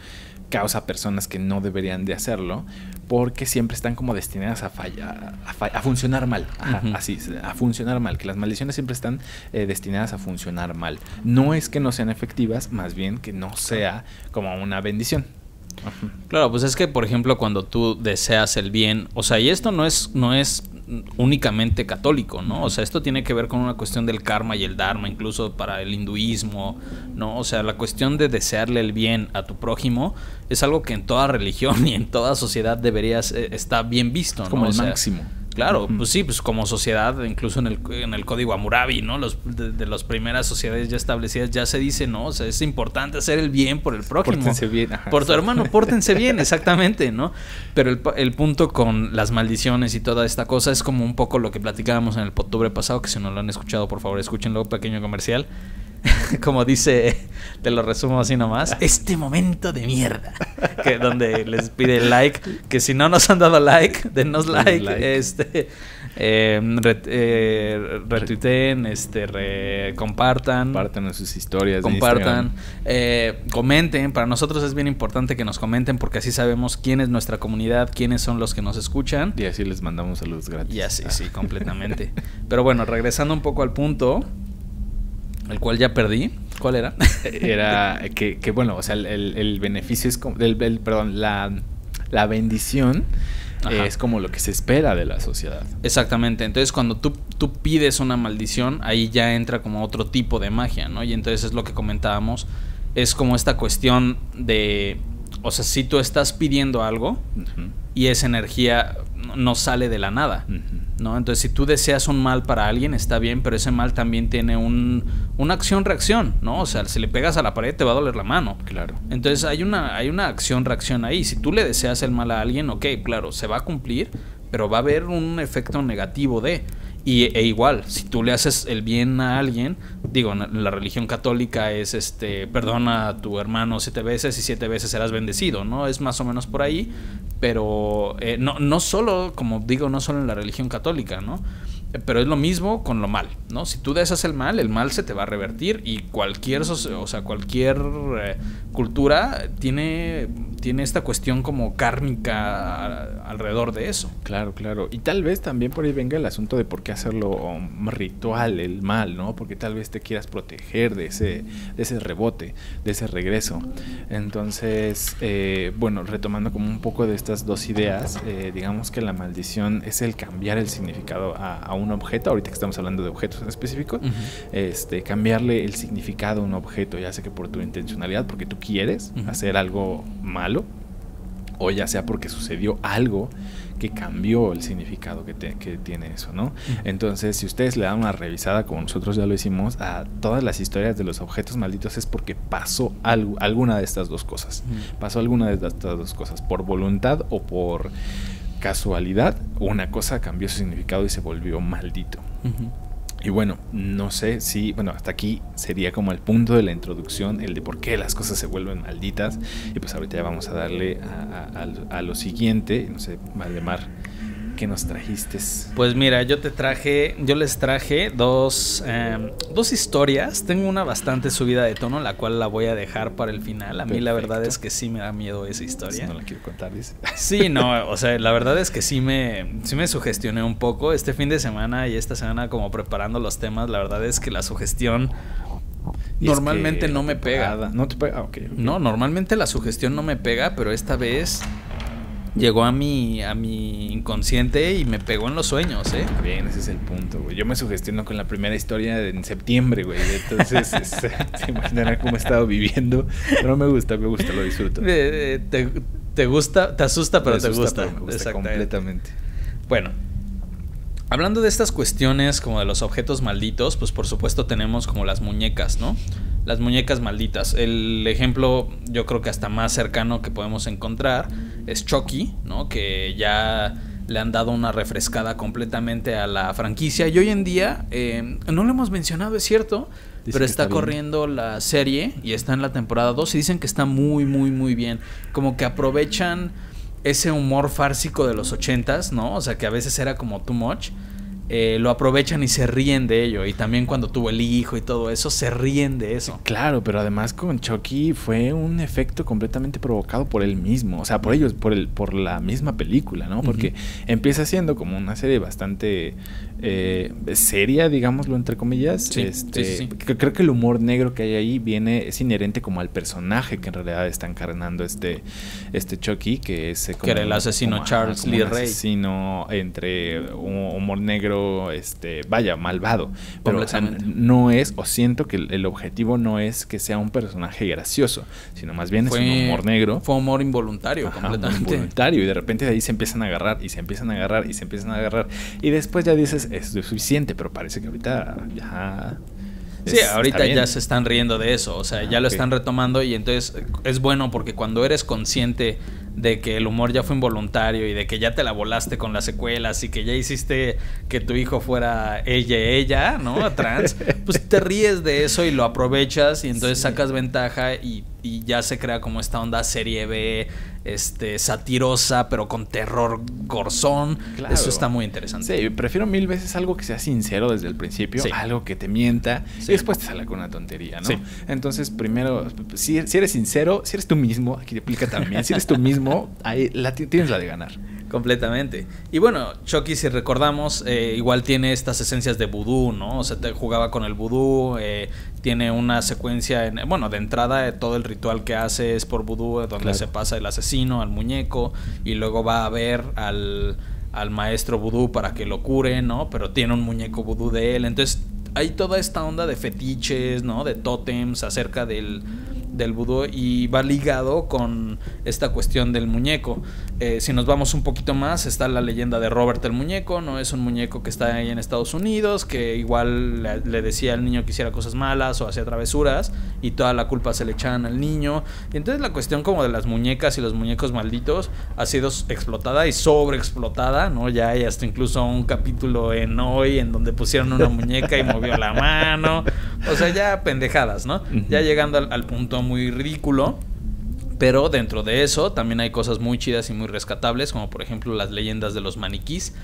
caos a personas que no deberían de hacerlo, porque siempre están como destinadas a funcionar mal. Así, a funcionar mal, que las maldiciones siempre están destinadas a funcionar mal. No es que no sean efectivas, más bien que no sea como una bendición. Claro, pues es que, por ejemplo, cuando tú deseas el bien, o sea, y esto no es únicamente católico, ¿no? O sea, esto tiene que ver con una cuestión del karma y el dharma, incluso para el hinduismo, ¿no? O sea, la cuestión de desearle el bien a tu prójimo es algo que en toda religión y en toda sociedad está bien visto, ¿no? Es como el máximo. Claro, pues sí, pues como sociedad, incluso en el código Hammurabi, ¿no? De las primeras sociedades ya establecidas ya se dice, ¿no? O sea, es importante hacer el bien por el prójimo. Pórtense bien. Por tu hermano, pórtense bien, exactamente, ¿no? Pero el punto con las maldiciones y toda esta cosa es como un poco lo que platicábamos en el octubre pasado, que si no lo han escuchado, por favor, escúchenlo, pequeño comercial. Como dice, te lo resumo así nomás, este momento de mierda, que donde les pide like, que si no nos han dado like, denos like. Retuiteen, compartan en sus historias, compartan, comenten. Para nosotros es bien importante que nos comenten, porque así sabemos quién es nuestra comunidad, quiénes son los que nos escuchan, y así les mandamos saludos gratis. Y así, sí, completamente. Pero bueno, regresando un poco al punto, el cual ya perdí. ¿Cuál era? Era que bueno, o sea, el beneficio es como la bendición. Ajá. Es como lo que se espera de la sociedad. Exactamente. Entonces, cuando tú pides una maldición, ahí ya entra como otro tipo de magia, ¿no? Y entonces es lo que comentábamos. Es como esta cuestión de... O sea, si tú estás pidiendo algo y esa energía no sale de la nada, ¿no? Entonces, si tú deseas un mal para alguien, está bien, pero ese mal también tiene una acción-reacción, ¿no? O sea, si le pegas a la pared te va a doler la mano. Claro. Entonces, hay una acción-reacción ahí. Si tú le deseas el mal a alguien, ok, claro, se va a cumplir, pero va a haber un efecto negativo e igual, si tú le haces el bien a alguien, digo, en la religión católica es perdona a tu hermano 7 veces y 7 veces serás bendecido, ¿no? Es más o menos por ahí, pero no solo, como digo, no solo en la religión católica, ¿no? Pero es lo mismo con lo mal, ¿no? Si tú deseas el mal se te va a revertir, y cualquier cultura tiene esta cuestión como kármica alrededor de eso. Claro, claro. Y tal vez también por ahí venga el asunto de por qué hacerlo ritual, el mal, ¿no? Porque tal vez te quieras proteger de ese rebote, de ese regreso. Entonces, bueno, retomando como un poco de estas dos ideas, digamos que la maldición es el cambiar el significado a un objeto. Ahorita que estamos hablando de objetos en específico, cambiarle el significado a un objeto, ya sea que por tu intencionalidad, porque tú quieres hacer algo malo, o ya sea porque sucedió algo que cambió el significado que tiene eso, ¿no? Entonces, si ustedes le dan una revisada, como nosotros ya lo hicimos, a todas las historias de los objetos malditos, es porque pasó alguna de estas dos cosas. Pasó alguna de estas dos cosas, por voluntad o por casualidad. Una cosa cambió su significado y se volvió maldito. Y bueno, no sé si... Bueno, hasta aquí sería como el punto de la introducción, el de por qué las cosas se vuelven malditas. Y pues ahorita ya vamos a darle a lo siguiente. No sé, Valdemar, ¿Qué nos trajiste? Pues mira, yo les traje dos historias. Tengo una bastante subida de tono, la cual la voy a dejar para el final. A mí la verdad es que sí me da miedo esa historia. No la quiero contar, dice. Sí, no, o sea, la verdad es que sí me sugestioné un poco. Este fin de semana y esta semana como preparando los temas, la verdad es que la sugestión normalmente no me pega. ¿No te pega? Okay. No, normalmente la sugestión no me pega, pero esta vez llegó a mi inconsciente y me pegó en los sueños, ¿eh? Bien, ese es el punto, güey. Yo me sugestiono con la primera historia en septiembre, güey. Entonces, se imaginarán cómo he estado viviendo. Pero me gusta, lo disfruto. Te gusta, te asusta, pero te gusta. Pero me gusta completamente. Bueno, hablando de estas cuestiones como de los objetos malditos, pues por supuesto tenemos como las muñecas, ¿no? Las muñecas malditas. El ejemplo, yo creo que hasta más cercano que podemos encontrar es Chucky, ¿no? Que ya le han dado una refrescada completamente a la franquicia. Y hoy en día, no lo hemos mencionado, es cierto, pero está corriendo la serie y está en la temporada 2 y dicen que está muy, muy, muy bien. Como que aprovechan ese humor fársico de los 80s, ¿no? O sea, que a veces era como too much. Lo aprovechan y se ríen de ello. Y también cuando tuvo el hijo y todo eso, se ríen de eso. Claro, pero además con Chucky fue un efecto completamente provocado por él mismo. O sea, por ellos, por la misma película, ¿no? Porque empieza siendo como una serie bastante seria, digámoslo entre comillas. Sí. Creo que el humor negro que hay ahí es inherente como al personaje que en realidad está encarnando este Chucky, que es como, que era el asesino Charles Lee Ray. Asesino entre humor negro, malvado, pero o sea, no es, o siento que el objetivo no es que sea un personaje gracioso, sino más bien es un humor negro. Fue humor involuntario. Completamente involuntario, y de repente de ahí se empiezan a agarrar y se empiezan a agarrar y se empiezan a agarrar y después ya dices, es suficiente, pero parece que ahorita ya... Sí, ahorita ya se están riendo de eso, o sea, ya lo están retomando y entonces es bueno porque cuando eres consciente de que el humor ya fue involuntario y de que ya te la volaste con las secuelas y que ya hiciste que tu hijo fuera ella, ¿no? Trans, pues te ríes de eso y lo aprovechas y entonces sacas ventaja y ya se crea como esta onda serie B, satirosa, pero con terror gorzón. Claro. Eso está muy interesante. Sí, prefiero mil veces algo que sea sincero desde el principio, algo que te mienta y después te sale con una tontería, ¿no? Sí. Entonces, primero, si eres sincero, si eres tú mismo, aquí te aplica también, si eres tú mismo, ahí tienes la de ganar. Completamente. Y bueno, Chucky, si recordamos, igual tiene estas esencias de vudú, ¿no? O sea, te jugaba con el vudú, tiene una secuencia, de entrada, todo el ritual que hace es por vudú, donde se pasa el asesino al muñeco y luego va a ver al maestro vudú para que lo cure, ¿no? Pero tiene un muñeco vudú de él. Entonces, hay toda esta onda de fetiches, ¿no? De tótems acerca del vudú y va ligado con esta cuestión del muñeco. Si nos vamos un poquito más, está la leyenda de Robert el muñeco, ¿no? Es un muñeco que está ahí en Estados Unidos, que igual le decía al niño que hiciera cosas malas o hacía travesuras y toda la culpa se le echaban al niño. Y entonces la cuestión como de las muñecas y los muñecos malditos ha sido explotada y sobreexplotada, ¿no? Ya hay hasta incluso un capítulo en Hoy en donde pusieron una muñeca y movió la mano. O sea, ya pendejadas, ¿no? Ya llegando al punto muy ridículo. Pero dentro de eso también hay cosas muy chidas y muy rescatables, como por ejemplo las leyendas de los maniquís,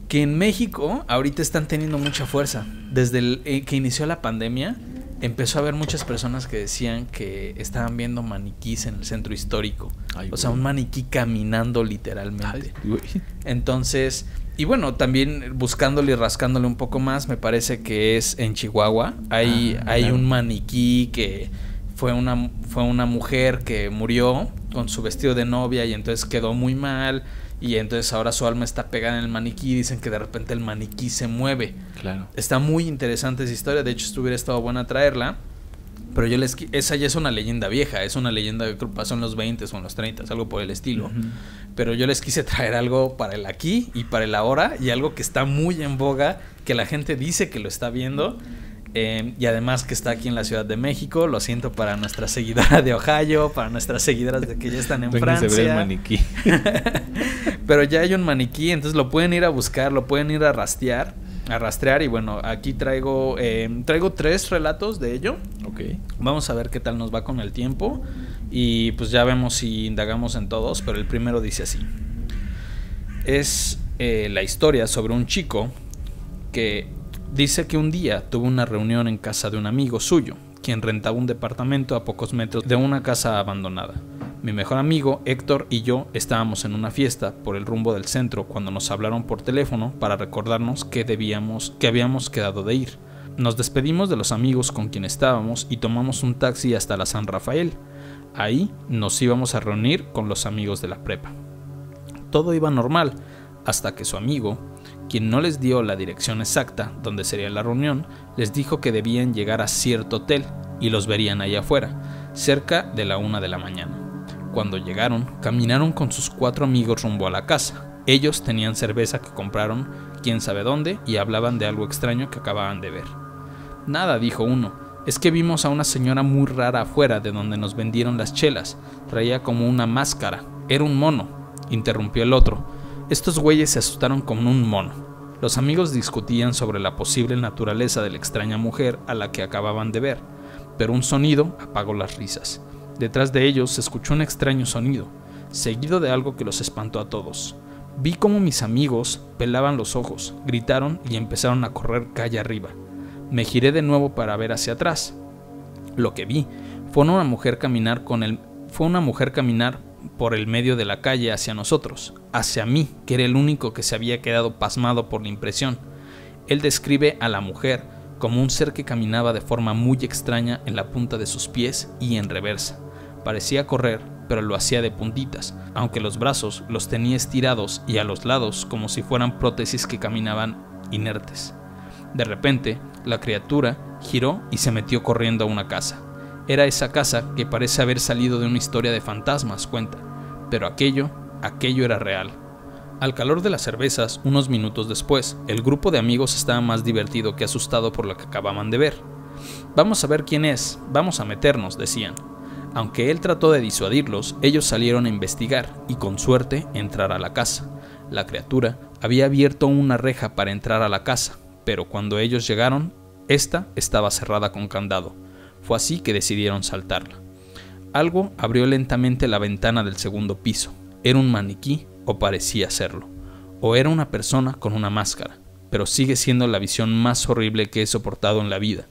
que en México ahorita están teniendo mucha fuerza. Desde que inició la pandemia, empezó a haber muchas personas que decían que estaban viendo maniquís en el centro histórico. O sea, un maniquí caminando literalmente. Entonces, y bueno, también buscándole y rascándole un poco más, me parece que es en Chihuahua. Hay un maniquí que fue una mujer que murió con su vestido de novia y entonces quedó muy mal y entonces ahora su alma está pegada en el maniquí y dicen que de repente el maniquí se mueve. Claro. Está muy interesante esa historia, de hecho hubiera estado buena traerla, pero esa ya es una leyenda vieja, es una leyenda que pasó en los 20 o en los 30, algo por el estilo. Pero yo les quise traer algo para el aquí y para el ahora y algo que está muy en boga, que la gente dice que lo está viendo. Y además que está aquí en la Ciudad de México. Lo siento para nuestra seguidora de Ohio, para nuestras seguidoras de que ya están en Francia. Se ve el maniquí. Pero ya hay un maniquí, entonces lo pueden ir a buscar, lo pueden ir a rastrear. Y bueno, aquí traigo 3 relatos de ello. Okay. Vamos a ver qué tal nos va con el tiempo y pues ya vemos si indagamos en todos, pero el primero dice así. Es la historia sobre un chico que dice que un día tuvo una reunión en casa de un amigo suyo, quien rentaba un departamento a pocos metros de una casa abandonada. Mi mejor amigo, Héctor, y yo estábamos en una fiesta por el rumbo del centro cuando nos hablaron por teléfono para recordarnos que habíamos quedado de ir. Nos despedimos de los amigos con quien estábamos y tomamos un taxi hasta la San Rafael. Ahí nos íbamos a reunir con los amigos de la prepa. Todo iba normal, hasta que su amigo, quien no les dio la dirección exacta donde sería la reunión, les dijo que debían llegar a cierto hotel y los verían allá afuera, cerca de la 1 de la mañana. Cuando llegaron, caminaron con sus 4 amigos rumbo a la casa. Ellos tenían cerveza que compraron quién sabe dónde y hablaban de algo extraño que acababan de ver. Nada, dijo uno, es que vimos a una señora muy rara afuera de donde nos vendieron las chelas. Traía como una máscara. Era un mono, interrumpió el otro. Estos güeyes se asustaron con un mono. Los amigos discutían sobre la posible naturaleza de la extraña mujer a la que acababan de ver, pero un sonido apagó las risas. Detrás de ellos se escuchó un extraño sonido, seguido de algo que los espantó a todos. Vi cómo mis amigos pelaban los ojos, gritaron y empezaron a correr calle arriba. Me giré de nuevo para ver hacia atrás. Lo que vi fue una mujer caminar por el medio de la calle hacia nosotros, hacia mí, que era el único que se había quedado pasmado por la impresión. Él describe a la mujer como un ser que caminaba de forma muy extraña en la punta de sus pies y en reversa. Parecía correr, pero lo hacía de puntitas, aunque los brazos los tenía estirados y a los lados como si fueran prótesis que caminaban inertes. De repente, la criatura giró y se metió corriendo a una casa. Era esa casa que parece haber salido de una historia de fantasmas, cuenta, pero aquello era real. Al calor de las cervezas, unos minutos después, el grupo de amigos estaba más divertido que asustado por lo que acababan de ver. Vamos a ver quién es, vamos a meternos, decían. Aunque él trató de disuadirlos, ellos salieron a investigar y con suerte entrar a la casa. La criatura había abierto una reja para entrar a la casa, pero cuando ellos llegaron, esta estaba cerrada con candado. Fue así que decidieron saltarla. Algo abrió lentamente la ventana del segundo piso. Era un maniquí, o parecía serlo. O era una persona con una máscara, pero sigue siendo la visión más horrible que he soportado en la vida.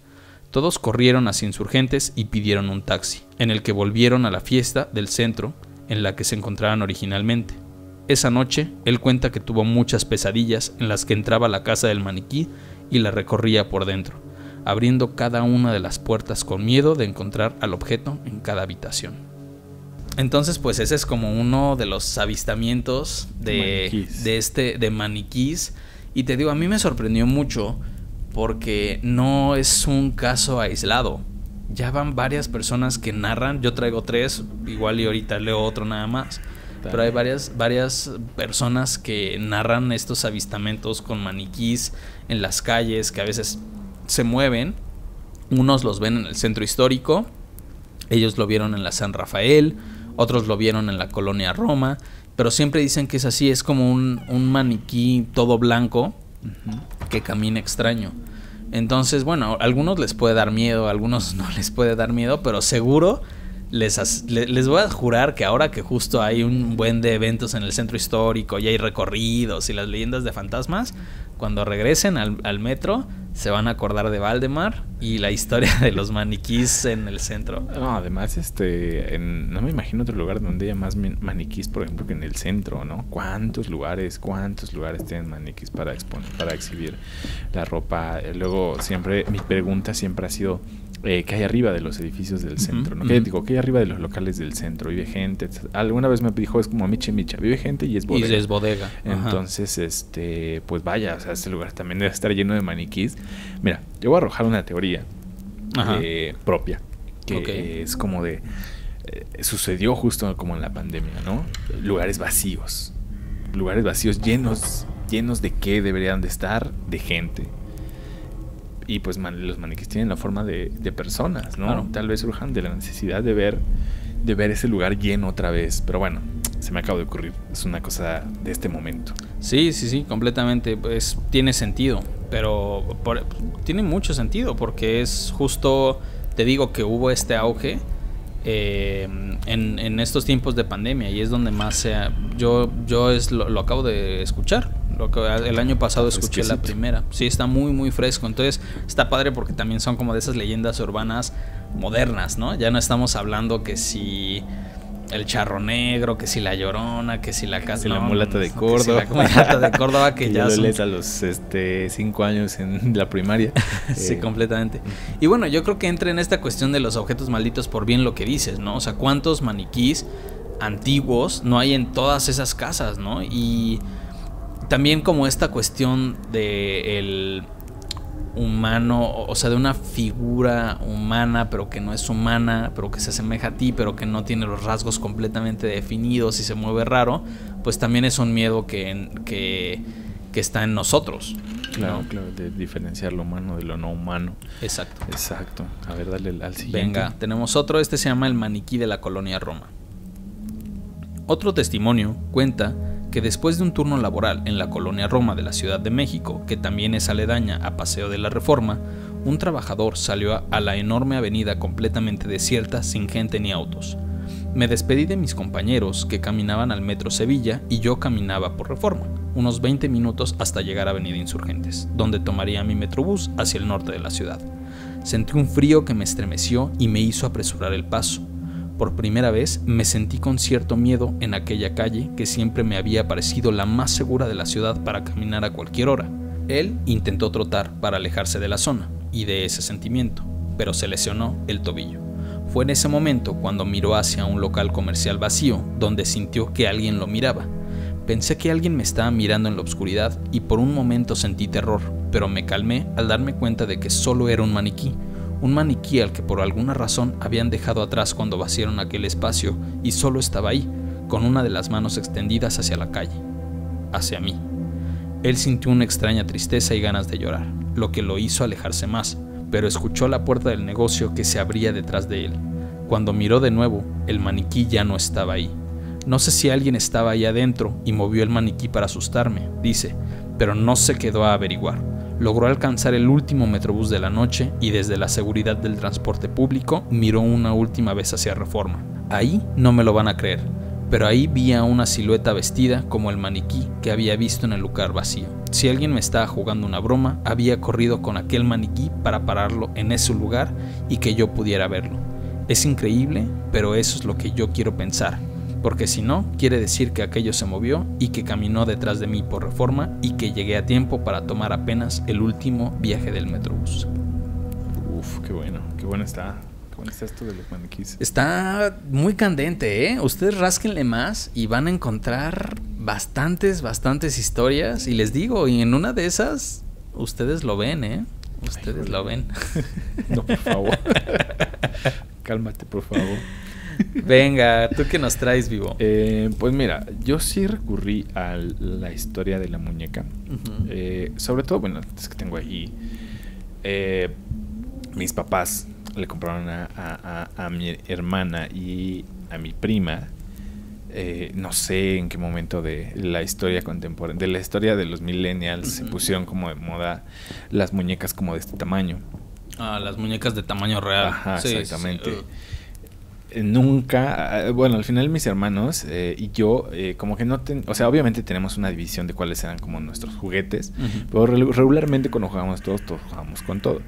Todos corrieron hacia Insurgentes y pidieron un taxi, en el que volvieron a la fiesta del centro en la que se encontraban originalmente. Esa noche, él cuenta que tuvo muchas pesadillas en las que entraba a la casa del maniquí y la recorría por dentro, abriendo cada una de las puertas con miedo de encontrar al objeto en cada habitación. Entonces, pues ese es como uno de los avistamientos de maniquís. Y te digo, a mí me sorprendió mucho porque no es un caso aislado. Ya van varias personas que narran. Yo traigo 3, igual y ahorita leo otro nada más. Pero hay varias personas que narran estos avistamientos con maniquís en las calles, que a veces se mueven. Unos los ven en el centro histórico, ellos lo vieron en la San Rafael, otros lo vieron en la colonia Roma, pero siempre dicen que es así, es como un maniquí todo blanco que camina extraño. Entonces, bueno, a algunos les puede dar miedo, a algunos no les puede dar miedo, pero seguro les voy a jurar que ahora que justo hay un buen de eventos en el centro histórico y hay recorridos y las leyendas de fantasmas, cuando regresen al metro se van a acordar de Valdemar y la historia de los maniquís en el centro. No, además, no me imagino otro lugar donde haya más maniquís, por ejemplo, que en el centro, ¿no? ¿Cuántos lugares tienen maniquís para exhibir la ropa? Luego, siempre, mi pregunta siempre ha sido, ¿qué hay arriba de los edificios del centro? ¿No? ¿Qué hay arriba de los locales del centro? ¿Vive gente? Alguna vez me dijo, es como Micha, vive gente y es bodega. Y es bodega. Entonces, pues vaya, o sea, este lugar también debe estar lleno de maniquís. Mira, yo voy a arrojar una teoría propia, que es como de... sucedió justo como en la pandemia, ¿no? Lugares vacíos llenos de qué deberían de estar, de gente. Y pues los maniquís tienen la forma de personas, ¿no? Claro. Tal vez surjan de la necesidad de ver ese lugar lleno otra vez. Pero bueno, se me acaba de ocurrir. Es una cosa de este momento. Sí, completamente. Pues tiene sentido. Pero tiene mucho sentido porque es justo, te digo que hubo este auge en estos tiempos de pandemia y es donde más yo lo acabo de escuchar. El año pasado escuché la Fresquecito. primera. Sí, está muy, muy fresco. Entonces está padre porque también son como de esas leyendas urbanas modernas, ¿no? Ya no estamos hablando que si el Charro Negro, que si la Llorona, que si la casa, la mulata de Córdoba. Que si la mulata de Córdoba, que ya lo son... lees a los 5 años en la primaria. Sí, completamente. Y bueno, yo creo que entra en esta cuestión de los objetos malditos por bien lo que dices, ¿no? O sea, ¿cuántos maniquís antiguos no hay en todas esas casas, ¿no? Y también como esta cuestión de el humano, o sea, de una figura humana, pero que no es humana, pero que se asemeja a ti, pero que no tiene los rasgos completamente definidos y se mueve raro, pues también es un miedo que está en nosotros. Claro, ¿no? claro, de diferenciar lo humano de lo no humano. Exacto. Exacto. A ver, dale al siguiente. Venga, tenemos otro. Este se llama el maniquí de la colonia Roma. Otro testimonio cuenta que después de un turno laboral en la colonia Roma de la Ciudad de México, que también es aledaña a Paseo de la Reforma, un trabajador salió a la enorme avenida completamente desierta sin gente ni autos. Me despedí de mis compañeros que caminaban al Metro Sevilla y yo caminaba por Reforma, unos 20 minutos hasta llegar a Avenida Insurgentes, donde tomaría mi metrobús hacia el norte de la ciudad. Sentí un frío que me estremeció y me hizo apresurar el paso. Por primera vez me sentí con cierto miedo en aquella calle que siempre me había parecido la más segura de la ciudad para caminar a cualquier hora. Él intentó trotar para alejarse de la zona y de ese sentimiento, pero se lesionó el tobillo. Fue en ese momento cuando miró hacia un local comercial vacío, donde sintió que alguien lo miraba. Pensé que alguien me estaba mirando en la oscuridad y por un momento sentí terror, pero me calmé al darme cuenta de que solo era un maniquí al que por alguna razón habían dejado atrás cuando vaciaron aquel espacio y solo estaba ahí, con una de las manos extendidas hacia la calle, hacia mí. Él sintió una extraña tristeza y ganas de llorar, lo que lo hizo alejarse más, pero escuchó la puerta del negocio que se abría detrás de él. Cuando miró de nuevo, el maniquí ya no estaba ahí. No sé si alguien estaba ahí adentro y movió el maniquí para asustarme, dice, pero no se quedó a averiguar. Logró alcanzar el último metrobús de la noche y desde la seguridad del transporte público miró una última vez hacia Reforma. Ahí no me lo van a creer, pero ahí vi a una silueta vestida como el maniquí que había visto en el lugar vacío. Si alguien me estaba jugando una broma, había corrido con aquel maniquí para pararlo en ese lugar y que yo pudiera verlo. Es increíble, pero eso es lo que yo quiero pensar. Porque si no, quiere decir que aquello se movió y que caminó detrás de mí por Reforma y que llegué a tiempo para tomar apenas el último viaje del metrobús. Uf, qué bueno está. Qué bueno está esto de los maniquís. Está muy candente, ¿eh? Ustedes rásquenle más y van a encontrar bastantes historias. Y les digo, y en una de esas, ustedes lo ven, ¿eh? Ustedes lo ven. No, por favor. Cálmate, por favor. Venga, ¿tú qué nos traes, Vivo? Pues mira, yo sí recurrí a la historia de la muñeca. Uh-huh. Sobre todo, bueno, es que tengo ahí mis papás le compraron a mi hermana y a mi prima. No sé en qué momento de la historia contemporánea, de la historia de los millennials, uh-huh, se pusieron como de moda las muñecas como de este tamaño. Ah, las muñecas de tamaño real. Ajá, sí, exactamente. Sí. Nunca, bueno, al final mis hermanos y yo, como que no, o sea, obviamente tenemos una división de cuáles eran como nuestros juguetes, uh-huh, pero regularmente cuando jugábamos todos jugábamos con todo.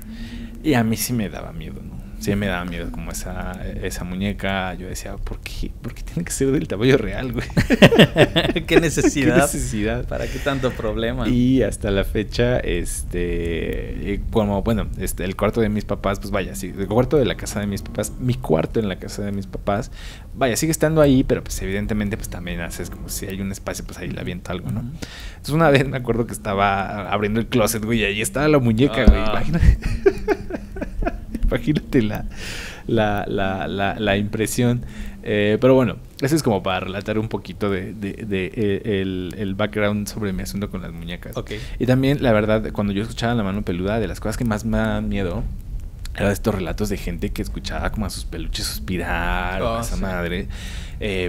Y a mí sí me daba miedo, ¿no? Sí me daba miedo como esa muñeca. Yo decía, ¿por qué tiene que ser del tamaño real, güey? ¿Qué necesidad? ¿Qué necesidad? ¿Para qué tanto problema? Y hasta la fecha, como, bueno, el cuarto de mis papás, pues vaya, sí, el cuarto de la casa de mis papás, mi cuarto en la casa de mis papás, vaya, sigue estando ahí, pero pues evidentemente pues también haces como si hay un espacio, pues ahí le aviento algo, ¿no? Uh-huh. Entonces una vez me acuerdo que estaba abriendo el closet, güey, y ahí estaba la muñeca, güey, imagínate. Imagínate la impresión. Pero bueno, eso es como para relatar un poquito el background sobre mi asunto con las muñecas. Okay. Y también, la verdad, cuando yo escuchaba La Mano Peluda, de las cosas que más me daban miedo eran estos relatos de gente que escuchaba como a sus peluches suspirar o a esa madre.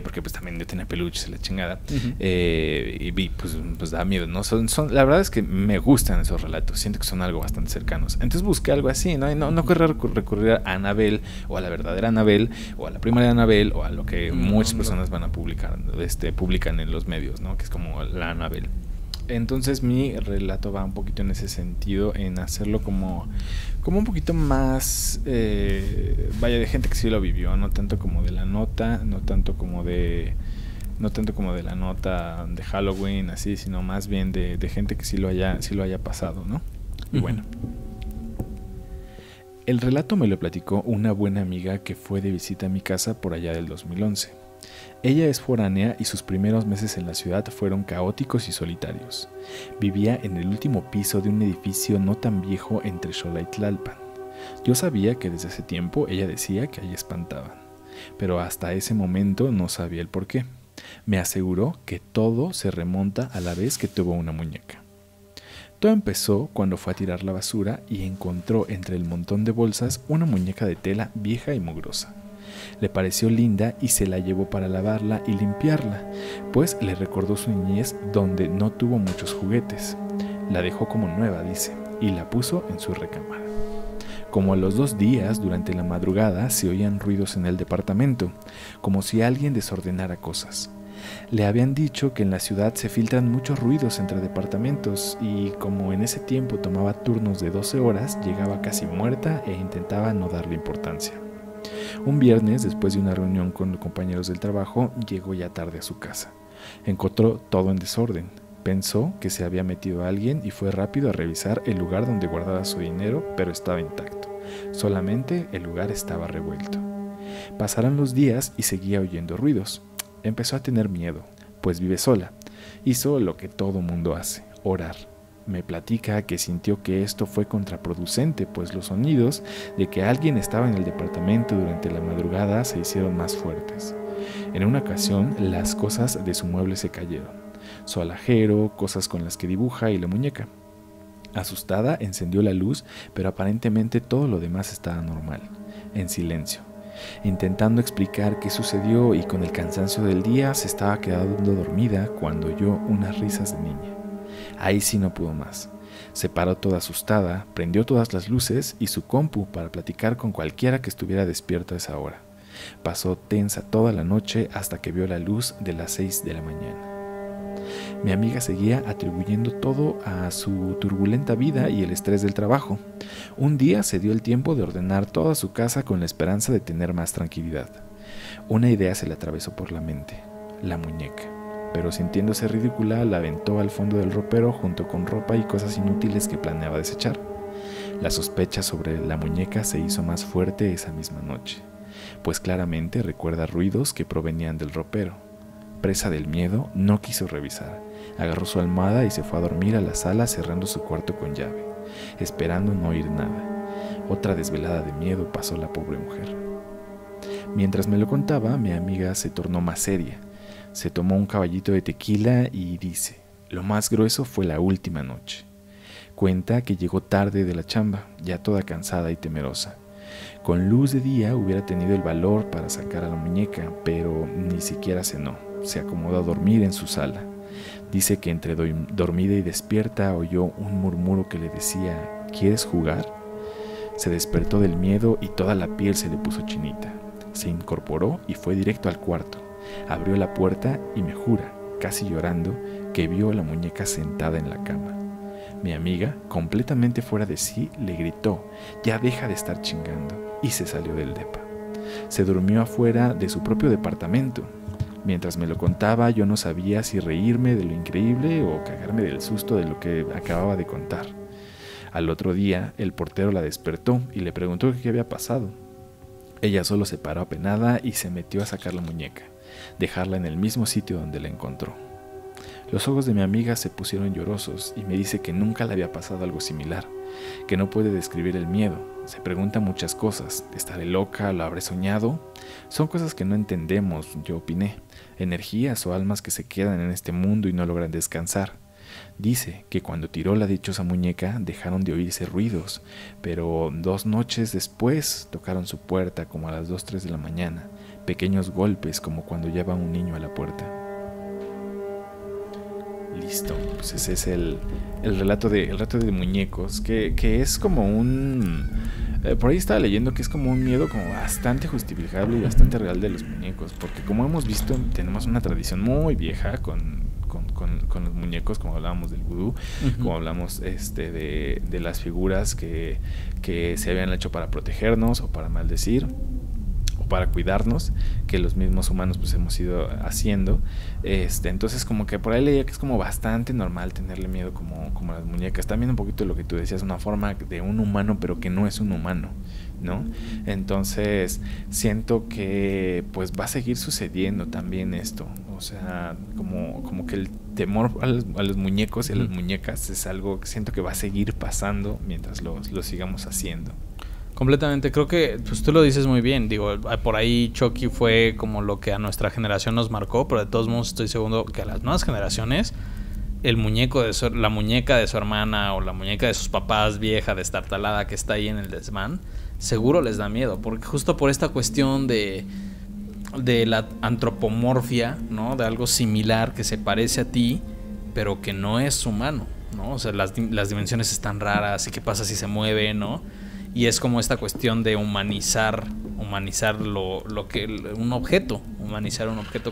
Porque pues también yo tenía peluches en la chingada. Uh-huh. Y pues da miedo, ¿no? La verdad es que me gustan esos relatos. Siento que son algo bastante cercanos. Entonces busqué algo así, ¿no? Y no querría recurrir a Annabelle o a la verdadera Annabelle o a la prima de Annabelle o a lo que muchas personas van a publican en los medios, ¿no? Que es como la Annabelle. Entonces mi relato va un poquito en ese sentido, en hacerlo como un poquito más, vaya, de gente que sí lo vivió, no tanto como de la nota, no tanto como de la nota de Halloween, así, sino más bien de gente que sí lo haya pasado, ¿no? Y bueno, el relato me lo platicó una buena amiga que fue de visita a mi casa por allá del 2011. Ella es foránea y sus primeros meses en la ciudad fueron caóticos y solitarios. Vivía en el último piso de un edificio no tan viejo entre Xola y Tlalpan. Yo sabía que desde ese tiempo ella decía que ahí espantaban, pero hasta ese momento no sabía el por qué. Me aseguró que todo se remonta a la vez que tuvo una muñeca. Todo empezó cuando fue a tirar la basura y encontró entre el montón de bolsas una muñeca de tela vieja y mugrosa. Le pareció linda y se la llevó para lavarla y limpiarla, pues le recordó su niñez donde no tuvo muchos juguetes. La dejó como nueva, dice, y la puso en su recámara. Como a los 2 días, durante la madrugada, se oían ruidos en el departamento, como si alguien desordenara cosas. Le habían dicho que en la ciudad se filtran muchos ruidos entre departamentos y como en ese tiempo tomaba turnos de 12 horas, llegaba casi muerta e intentaba no darle importancia. Un viernes, después de una reunión con los compañeros del trabajo, llegó ya tarde a su casa. Encontró todo en desorden. Pensó que se había metido alguien y fue rápido a revisar el lugar donde guardaba su dinero, pero estaba intacto. Solamente el lugar estaba revuelto. Pasaron los días y seguía oyendo ruidos. Empezó a tener miedo, pues vive sola. Hizo lo que todo mundo hace, orar. Me platica que sintió que esto fue contraproducente, pues los sonidos de que alguien estaba en el departamento durante la madrugada se hicieron más fuertes. En una ocasión, las cosas de su mueble se cayeron. Su alajero, cosas con las que dibuja y la muñeca. Asustada, encendió la luz, pero aparentemente todo lo demás estaba normal, en silencio. Intentando explicar qué sucedió y con el cansancio del día se estaba quedando dormida cuando oyó unas risas de niña. Ahí sí no pudo más. Se paró toda asustada, prendió todas las luces y su compu para platicar con cualquiera que estuviera despierto a esa hora. Pasó tensa toda la noche hasta que vio la luz de las 6 de la mañana. Mi amiga seguía atribuyendo todo a su turbulenta vida y el estrés del trabajo. Un día se dio el tiempo de ordenar toda su casa con la esperanza de tener más tranquilidad. Una idea se le atravesó por la mente: la muñeca. Pero sintiéndose ridícula, la aventó al fondo del ropero junto con ropa y cosas inútiles que planeaba desechar. La sospecha sobre la muñeca se hizo más fuerte esa misma noche, pues claramente recuerda ruidos que provenían del ropero. Presa del miedo, no quiso revisar. Agarró su almohada y se fue a dormir a la sala cerrando su cuarto con llave, esperando no oír nada. Otra desvelada de miedo pasó la pobre mujer. Mientras me lo contaba, mi amiga se tornó más seria. Se tomó un caballito de tequila y dice: lo más grueso fue la última noche. Cuenta que llegó tarde de la chamba, ya toda cansada y temerosa. Con luz de día hubiera tenido el valor para sacar a la muñeca, pero ni siquiera cenó. Se acomodó a dormir en su sala. Dice que entre dormida y despierta oyó un murmuro que le decía: ¿quieres jugar? Se despertó del miedo y toda la piel se le puso chinita. Se incorporó y fue directo al cuarto. Abrió la puerta y me jura, casi llorando, que vio a la muñeca sentada en la cama. Mi amiga, completamente fuera de sí, le gritó: ya deja de estar chingando, y se salió del depa. Se durmió afuera de su propio departamento. Mientras me lo contaba, yo no sabía si reírme de lo increíble o cagarme del susto de lo que acababa de contar. Al otro día, el portero la despertó y le preguntó qué había pasado. Ella solo se paró apenada y se metió a sacar la muñeca, dejarla en el mismo sitio donde la encontró. Los ojos de mi amiga se pusieron llorosos y me dice que nunca le había pasado algo similar, que no puede describir el miedo. Se pregunta muchas cosas: ¿estaré loca? ¿Lo habré soñado? Son cosas que no entendemos, yo opiné, energías o almas que se quedan en este mundo y no logran descansar. Dice que cuando tiró la dichosa muñeca dejaron de oírse ruidos, pero 2 noches después tocaron su puerta como a las 2, 3 de la mañana, pequeños golpes como cuando lleva un niño a la puerta. Listo, pues ese es el relato de muñecos, que es como un... por ahí estaba leyendo que es como un miedo como bastante justificable y bastante real de los muñecos, porque como hemos visto tenemos una tradición muy vieja con con los muñecos, como hablábamos del vudú, como hablamos de las figuras que se habían hecho para protegernos o para maldecir o para cuidarnos, que los mismos humanos pues hemos ido haciendo. Entonces como que por ahí leía que es como bastante normal tenerle miedo como a las muñecas. También un poquito lo que tú decías, una forma de un humano pero que no es un humano, ¿no? Entonces siento que pues va a seguir sucediendo también esto. O sea, como que el temor a los muñecos y a las muñecas es algo que siento que va a seguir pasando mientras lo sigamos haciendo. Completamente, creo que pues tú lo dices muy bien. Digo, por ahí Chucky fue como lo que a nuestra generación nos marcó, pero de todos modos estoy seguro que a las nuevas generaciones el muñeco la muñeca de su hermana o la muñeca de sus papás vieja, destartalada, que está ahí en el desván, seguro les da miedo, porque justo por esta cuestión de la antropomorfia, ¿no? De algo similar que se parece a ti, pero que no es humano, ¿no? O sea, las dimensiones están raras y qué pasa si se mueve, ¿no? Y es como esta cuestión de humanizar un objeto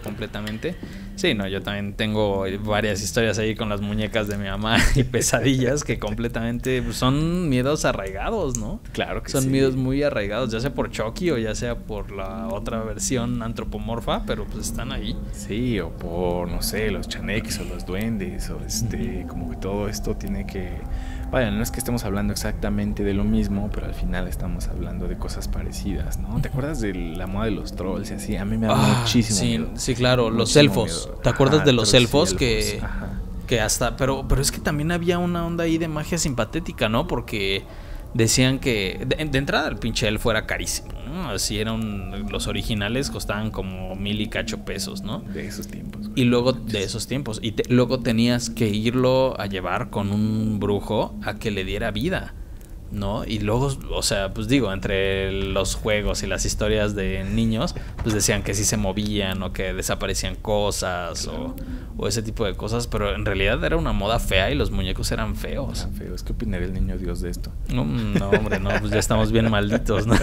completamente. Sí, no, yo también tengo varias historias ahí con las muñecas de mi mamá y pesadillas que completamente son miedos arraigados, ¿no? Claro que son sí. Son miedos muy arraigados, ya sea por Chucky o ya sea por la otra versión antropomorfa, pero pues están ahí. Sí, o por, no sé, los chaneques o los duendes, o como que todo esto tiene que... Vaya, no es que estemos hablando exactamente de lo mismo, pero al final estamos hablando de cosas parecidas, ¿no? ¿Te acuerdas de la moda de los trolls y así? A mí me da muchísimo miedo. Sí, claro, muchísimo los elfos. miedo. ¿Te acuerdas de los elfos? Sí, que hasta... Pero es que también había una onda ahí de magia simpatética, ¿no? Porque decían que... De entrada el pinche elfo era carísimo, ¿no? Así eran... Los originales costaban como 1,000 y cacho pesos, ¿no? De esos tiempos. Y luego de esos tiempos. Y luego tenías que irlo a llevar con un brujo a que le diera vida, ¿no? Y luego, o sea, pues digo, entre los juegos y las historias de niños, pues decían que sí se movían o que desaparecían cosas, claro, o ese tipo de cosas, pero en realidad era una moda fea y los muñecos eran feos. Eran feos. ¿Qué opinaría el niño Dios de esto? No, hombre, no, pues ya estamos bien malditos, ¿no?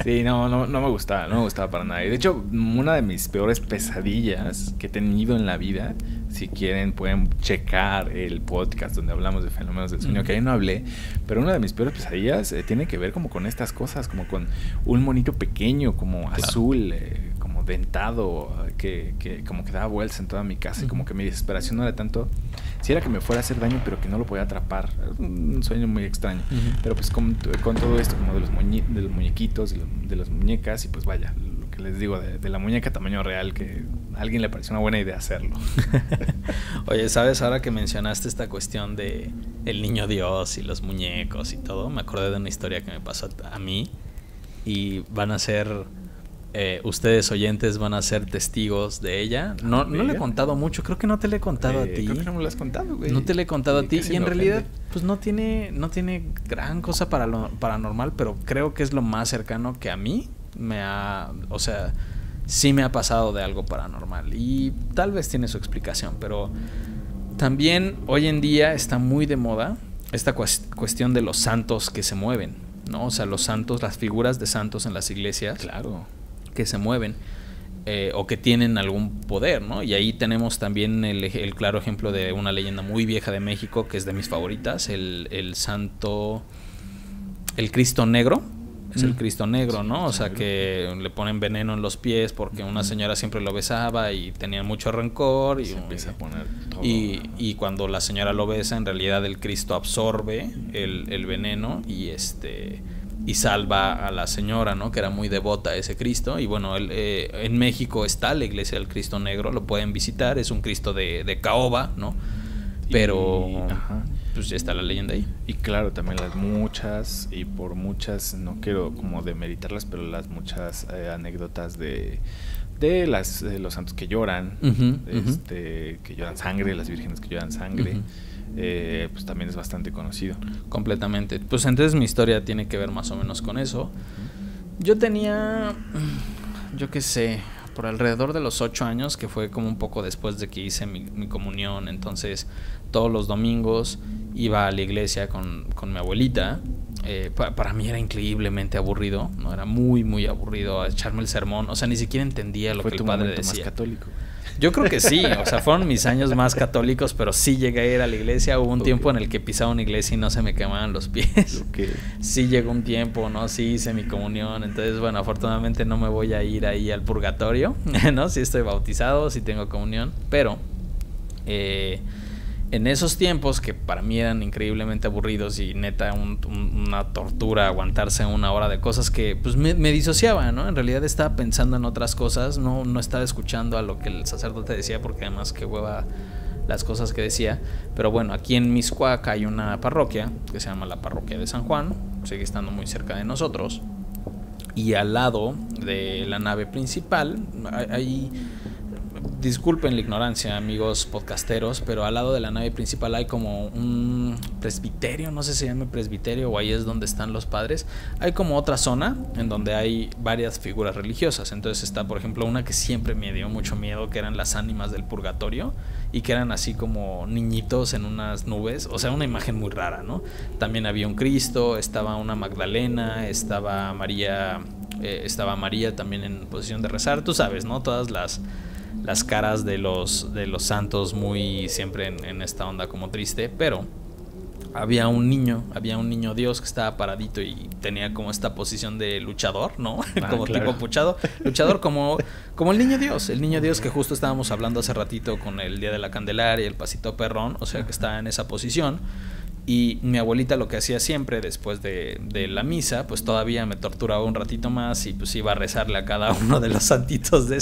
Sí, no me gustaba para nada. Y de hecho, una de mis peores pesadillas que he tenido en la vida, si quieren pueden checar el podcast donde hablamos de fenómenos del sueño, que ahí no hablé, pero una de mis peores pesadillas tiene que ver como con estas cosas, como con un monito pequeño, como claro, azul, como dentado, que como que daba vueltas en toda mi casa, y como que mi desesperación no era tanto si era que me fuera a hacer daño, pero que no lo podía atrapar. Un sueño muy extraño. Pero pues con todo esto, como de los muñequitos, de las muñecas, y pues vaya, lo que les digo de la muñeca tamaño real, que a alguien le pareció una buena idea hacerlo. Oye, ¿sabes? Ahora que mencionaste esta cuestión de el niño Dios y los muñecos y todo, me acordé de una historia que me pasó a mí, y van a ser... ustedes oyentes van a ser testigos de ella. No le he contado mucho, creo que no te le he contado a ti. Creo que no me lo has contado, güey. No te le he contado a ti, y en realidad pues no tiene gran cosa paranormal, pero creo que es lo más cercano que a mí o sea, sí me ha pasado de algo paranormal, y tal vez tiene su explicación, pero también hoy en día está muy de moda esta cuestión de los santos que se mueven, ¿no? O sea, los santos, las figuras de santos en las iglesias. Claro. Que se mueven o que tienen algún poder, ¿no? Y ahí tenemos también el claro ejemplo de una leyenda muy vieja de México, que es de mis favoritas, el santo, el Cristo Negro. Es el Cristo Negro, ¿no? O sea, que le ponen veneno en los pies porque una señora siempre lo besaba y tenía mucho rencor, y se empieza a poner todo. Y cuando la señora lo besa, en realidad el Cristo absorbe el veneno y salva a la señora, ¿no? Que era muy devota a ese Cristo. Y bueno, en México está la iglesia del Cristo Negro, lo pueden visitar, es un Cristo de caoba, ¿no? Pero pues ya está la leyenda ahí. Y claro, también las muchas, y por muchas, no quiero como demeritarlas, pero las muchas anécdotas de los santos que lloran, que lloran sangre, las vírgenes que lloran sangre. Pues también es bastante conocido. Completamente. Pues entonces mi historia tiene que ver más o menos con eso. Yo tenía, yo qué sé, por alrededor de los 8 años, que fue como un poco después de que hice mi comunión. Entonces todos los domingos iba a la iglesia con mi abuelita. Para mí era increíblemente aburrido, no, era muy muy aburrido echarme el sermón. O sea, ni siquiera entendía lo que el padre decía. Más católico. Yo creo que sí, o sea, fueron mis años más católicos, pero sí llegué a ir a la iglesia. Hubo un tiempo en el que pisaba una iglesia y no se me quemaban los pies. Sí llegó un tiempo, ¿no? Sí hice mi comunión. Entonces, bueno, afortunadamente no me voy a ir ahí al purgatorio, ¿no? Sí estoy bautizado, sí tengo comunión, pero en esos tiempos que para mí eran increíblemente aburridos y neta una tortura aguantarse una hora de cosas que pues me disociaba, ¿no? En realidad estaba pensando en otras cosas, no estaba escuchando a lo que el sacerdote decía, porque además que hueva las cosas que decía. Pero bueno, aquí en Mixcoac hay una parroquia que se llama la Parroquia de San Juan, sigue estando muy cerca de nosotros, y al lado de la nave principal hay... Disculpen la ignorancia, amigos podcasteros, pero al lado de la nave principal hay como un presbiterio, no sé si se llama presbiterio o ahí es donde están los padres. Hay como otra zona en donde hay varias figuras religiosas. Entonces está, por ejemplo, una que siempre me dio mucho miedo, que eran las ánimas del purgatorio y que eran así como niñitos en unas nubes, o sea, una imagen muy rara, ¿no? También había un Cristo, estaba una Magdalena, estaba María también en posición de rezar, tú sabes, ¿no? Todas las caras de los santos muy siempre en esta onda como triste, pero había un niño Dios que estaba paradito y tenía como esta posición de luchador, ¿no? Como claro. Tipo luchador como el niño Dios que justo estábamos hablando hace ratito con el Día de la Candelaria y el Pasito Perrón, o sea que estaba en esa posición. Y mi abuelita lo que hacía siempre después de la misa, pues todavía me torturaba un ratito más y pues iba a rezarle a cada uno de los santitos de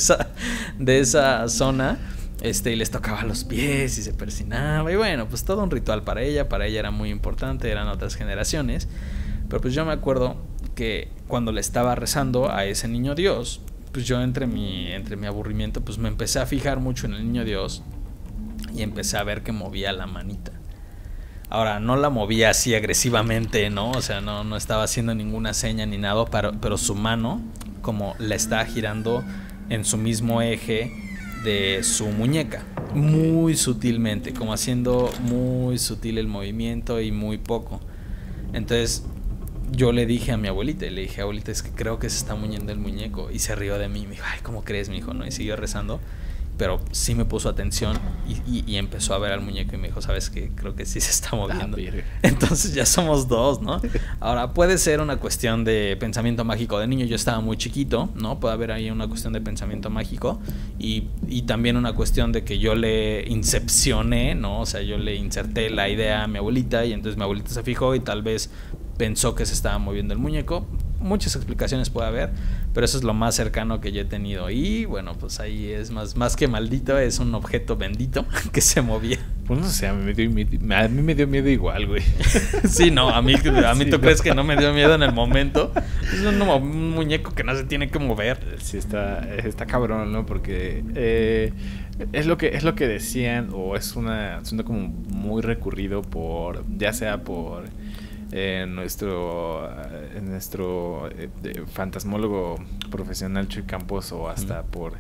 esa zona, y les tocaba los pies y se persinaba y bueno, pues todo un ritual para ella era muy importante, eran otras generaciones, pero pues yo me acuerdo que cuando le estaba rezando a ese niño Dios, pues yo entre mi aburrimiento pues me empecé a fijar mucho en el niño Dios y empecé a ver que movía la manita. Ahora, no la movía así agresivamente, ¿no? O sea, no estaba haciendo ninguna seña ni nada, pero su mano como la estaba girando en su mismo eje de su muñeca, muy sutilmente, como haciendo muy sutil el movimiento y muy poco. Entonces yo le dije a mi abuelita, abuelita, es que creo que se está moviendo el muñeco, y se rió de mí, me dijo, ay, ¿cómo crees, mijo? ¿No? Y siguió rezando. Pero sí me puso atención y empezó a ver al muñeco y me dijo, ¿sabes qué? Creo que sí se está moviendo. Entonces ya somos dos, ¿no? Ahora, puede ser una cuestión de pensamiento mágico de niño. Yo estaba muy chiquito, ¿no? Puede haber ahí una cuestión de pensamiento mágico y también una cuestión de que yo le incepcioné, ¿no? O sea, yo le inserté la idea a mi abuelita y entonces mi abuelita se fijó y tal vez pensó que se estaba moviendo el muñeco. Muchas explicaciones puede haber, pero eso es lo más cercano que yo he tenido. Y bueno, pues ahí es más que maldito, es un objeto bendito que se movía. Pues no sé, a mí me dio miedo igual, güey. Sí, no, a mí sí, ¿tú crees que no me dio miedo en el momento? Es un muñeco que no se tiene que mover. Sí, está cabrón, ¿no? Porque es lo que decían, o es un asunto como muy recurrido ya sea por nuestro fantasmólogo profesional Chuy Campos o hasta por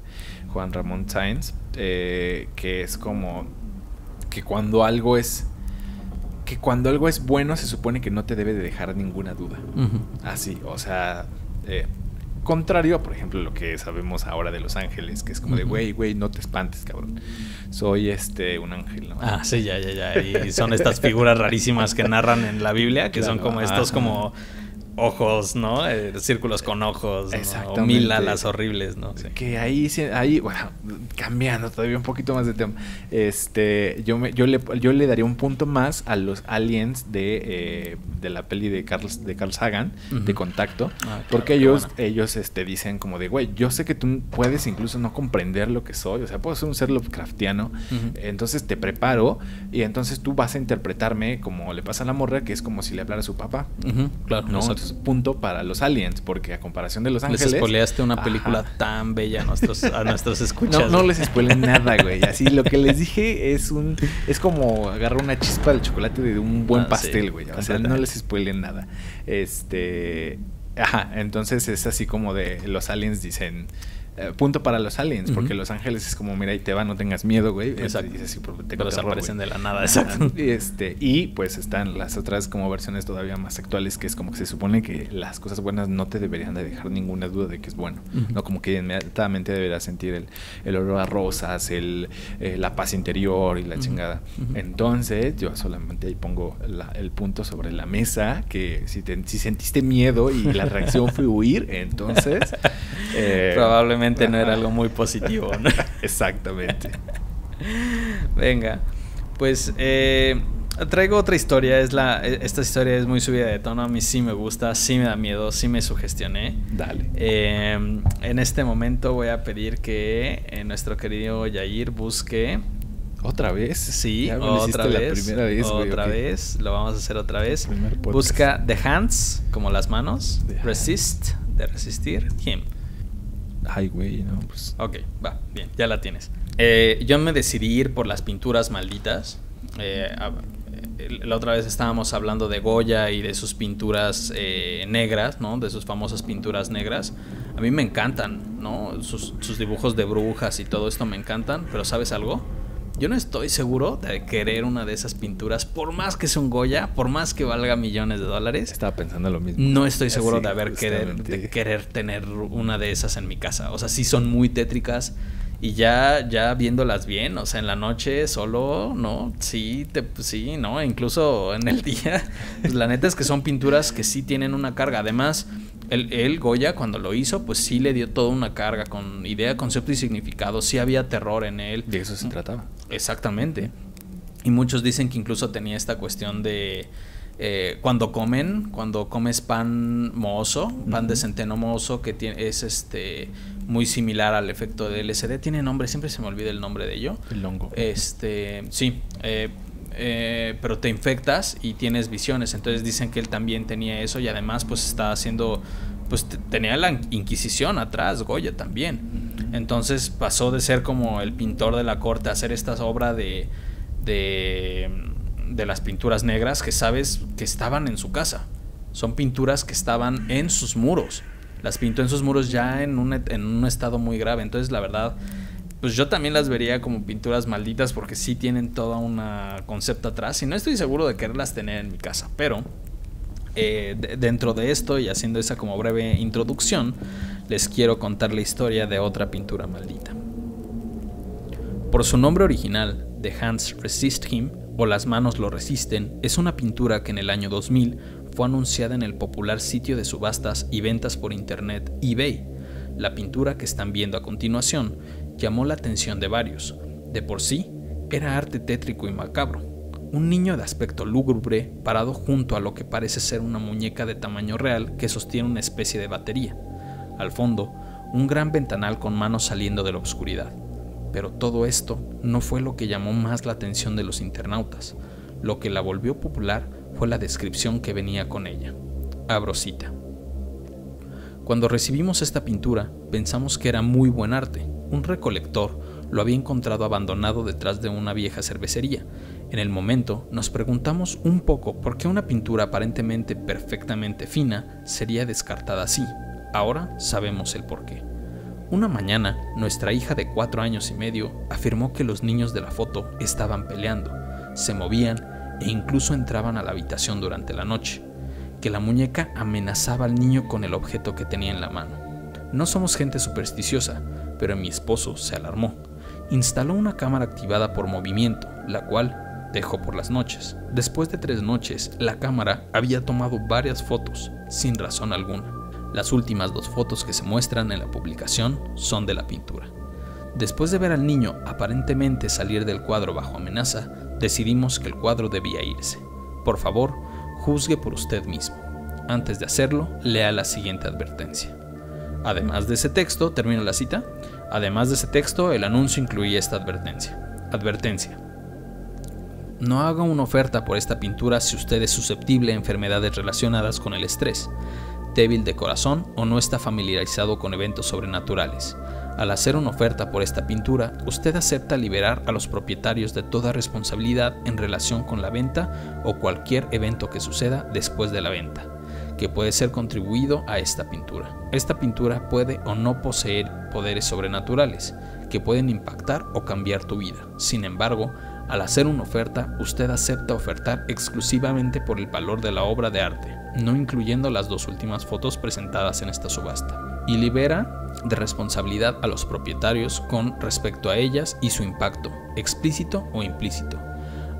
Juan Ramón Sáenz, que es como que cuando algo es bueno se supone que no te debe de dejar ninguna duda. Así, o sea, contrario, por ejemplo, lo que sabemos ahora de los ángeles, que es como de güey, no te espantes, cabrón. Soy un ángel, ¿no? Ah, sí, ya. Y son estas figuras rarísimas que narran en la Biblia, que claro, son como estos como ojos, ¿no? Círculos con ojos, ¿no? O 1000 alas horribles, ¿no? Sí. Que ahí, bueno, cambiando todavía un poquito más de tema, yo le daría un punto más a los aliens de la peli de Carl Sagan, de Contacto, claro, porque ellos dicen como de, güey, yo sé que tú puedes incluso no comprender lo que soy, o sea, puedo ser un ser Lovecraftiano, entonces te preparo y entonces tú vas a interpretarme como le pasa a la morra, que es como si le hablara a su papá, claro, ¿no? Entonces, punto para los aliens, porque a comparación de los ángeles... Les spoileaste una película tan bella a nuestros escuchas. No les spoilen nada, güey. Así, lo que les dije es como agarrar una chispa de chocolate de un buen pastel, güey. O sea, no les spoilen nada. Entonces es así como de los aliens dicen... punto para los aliens, porque los ángeles es como, mira, ahí te va, no tengas miedo, güey. Exacto. Y así, pero desaparecen de la nada, exacto. Y pues están las otras como versiones todavía más actuales, que es como que se supone que las cosas buenas no te deberían de dejar ninguna duda de que es bueno. No como que inmediatamente deberás sentir el olor a rosas, la paz interior y la chingada. Entonces, yo solamente ahí pongo el punto sobre la mesa, que si sentiste miedo y la reacción fue huir, entonces... probablemente no era algo muy positivo, ¿no? Exactamente. Venga, pues traigo otra historia. Esta historia es muy subida de tono. A mí sí me gusta, sí me da miedo, sí me sugestioné. Dale. En este momento voy a pedir que nuestro querido Yair busque... ¿Otra vez? Sí, otra vez. La primera vez, otra vez. Lo vamos a hacer otra vez. Busca The Hands, como las manos. Resist, de resistir. Him. Ay, güey, no, pues... Ok, va, bien, ya la tienes. Yo me decidí ir por las pinturas malditas. La otra vez estábamos hablando de Goya y de sus pinturas negras, ¿no? De sus famosas pinturas negras. A mí me encantan, ¿no? Sus dibujos de brujas y todo esto me encantan. Pero ¿sabes algo? Yo no estoy seguro de querer una de esas pinturas, por más que sea un Goya, por más que valga millones de dólares. Estaba pensando lo mismo. No estoy seguro de querer tener una de esas en mi casa. O sea, sí son muy tétricas. Y ya viéndolas bien, o sea, en la noche solo, ¿no? Sí, ¿no? Incluso en el día. Pues la neta es que son pinturas que sí tienen una carga. Además, el Goya, cuando lo hizo, pues sí le dio toda una carga con idea, concepto y significado. Sí había terror en él. De eso se trataba. Exactamente. Y muchos dicen que incluso tenía esta cuestión de... cuando comes pan mohoso, pan de centeno mohoso, que es muy similar al efecto de LSD. Tiene nombre, siempre se me olvida el nombre de ello. El hongo. Sí. Pero te infectas y tienes visiones. Entonces dicen que él también tenía eso. Y además pues está haciendo... Pues tenía la Inquisición atrás, Goya también. Entonces pasó de ser como el pintor de la corte a hacer esta obra de las pinturas negras que sabes que estaban en su casa. Son pinturas que estaban en sus muros. Las pintó en sus muros ya en un estado muy grave. Entonces la verdad, pues yo también las vería como pinturas malditas, porque sí tienen toda una concepto atrás. Y no estoy seguro de quererlas tener en mi casa. Pero dentro de esto, y haciendo esa como breve introducción, les quiero contar la historia de otra pintura maldita. Por su nombre original, The Hands Resist Him, o Las manos lo resisten, es una pintura que en el año 2000 fue anunciada en el popular sitio de subastas y ventas por internet eBay. La pintura que están viendo a continuación llamó la atención de varios. De por sí, era arte tétrico y macabro. Un niño de aspecto lúgubre parado junto a lo que parece ser una muñeca de tamaño real que sostiene una especie de batería. Al fondo, un gran ventanal con manos saliendo de la oscuridad. Pero todo esto no fue lo que llamó más la atención de los internautas. Lo que la volvió popular fue la descripción que venía con ella. Abro cita. Cuando recibimos esta pintura, pensamos que era muy buen arte. Un recolector lo había encontrado abandonado detrás de una vieja cervecería. En el momento, nos preguntamos un poco por qué una pintura aparentemente perfectamente fina sería descartada así. Ahora sabemos el porqué. Una mañana, nuestra hija de 4 años y medio afirmó que los niños de la foto estaban peleando, se movían e incluso entraban a la habitación durante la noche, que la muñeca amenazaba al niño con el objeto que tenía en la mano. No somos gente supersticiosa, pero mi esposo se alarmó. Instaló una cámara activada por movimiento, la cual dejó por las noches. Después de 3 noches, la cámara había tomado varias fotos, sin razón alguna. Las últimas 2 fotos que se muestran en la publicación son de la pintura. Después de ver al niño aparentemente salir del cuadro bajo amenaza, decidimos que el cuadro debía irse. Por favor, juzgue por usted mismo. Antes de hacerlo, lea la siguiente advertencia. Además de ese texto, termina la cita. Además de ese texto, el anuncio incluía esta advertencia. Advertencia. No haga una oferta por esta pintura si usted es susceptible a enfermedades relacionadas con el estrés, débil de corazón o no está familiarizado con eventos sobrenaturales. Al hacer una oferta por esta pintura, usted acepta liberar a los propietarios de toda responsabilidad en relación con la venta o cualquier evento que suceda después de la venta. que puede ser contribuido a esta pintura. Esta pintura puede o no poseer poderes sobrenaturales que pueden impactar o cambiar tu vida. Sin embargo, al hacer una oferta, usted acepta ofertar exclusivamente por el valor de la obra de arte, no incluyendo las 2 últimas fotos presentadas en esta subasta, y libera de responsabilidad a los propietarios con respecto a ellas y su impacto, explícito o implícito.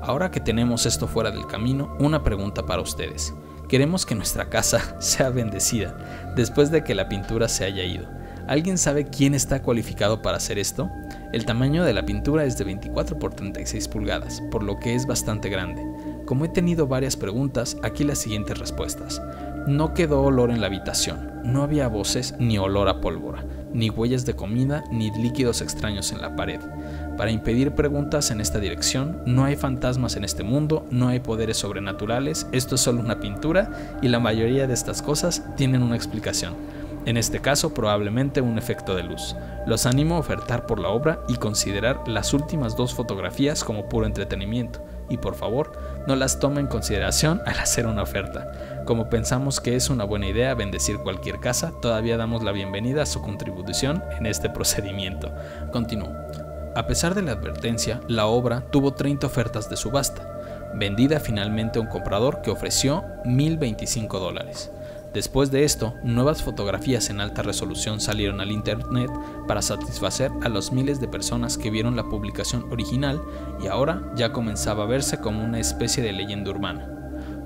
Ahora que tenemos esto fuera del camino, una pregunta para ustedes. Queremos que nuestra casa sea bendecida después de que la pintura se haya ido. ¿Alguien sabe quién está cualificado para hacer esto? El tamaño de la pintura es de 24 por 36 pulgadas, por lo que es bastante grande. Como he tenido varias preguntas, aquí las siguientes respuestas. No quedó olor en la habitación, no había voces ni olor a pólvora, ni huellas de comida, ni líquidos extraños en la pared. Para impedir preguntas en esta dirección, no hay fantasmas en este mundo, no hay poderes sobrenaturales, esto es solo una pintura y la mayoría de estas cosas tienen una explicación. En este caso, probablemente un efecto de luz. Los animo a ofertar por la obra y considerar las últimas 2 fotografías como puro entretenimiento. Y por favor, no las tome en consideración al hacer una oferta. Como pensamos que es una buena idea bendecir cualquier casa, todavía damos la bienvenida a su contribución en este procedimiento. Continúo. A pesar de la advertencia, la obra tuvo 30 ofertas de subasta, vendida finalmente a un comprador que ofreció $1,025. Después de esto, nuevas fotografías en alta resolución salieron al internet para satisfacer a los miles de personas que vieron la publicación original y ahora ya comenzaba a verse como una especie de leyenda urbana.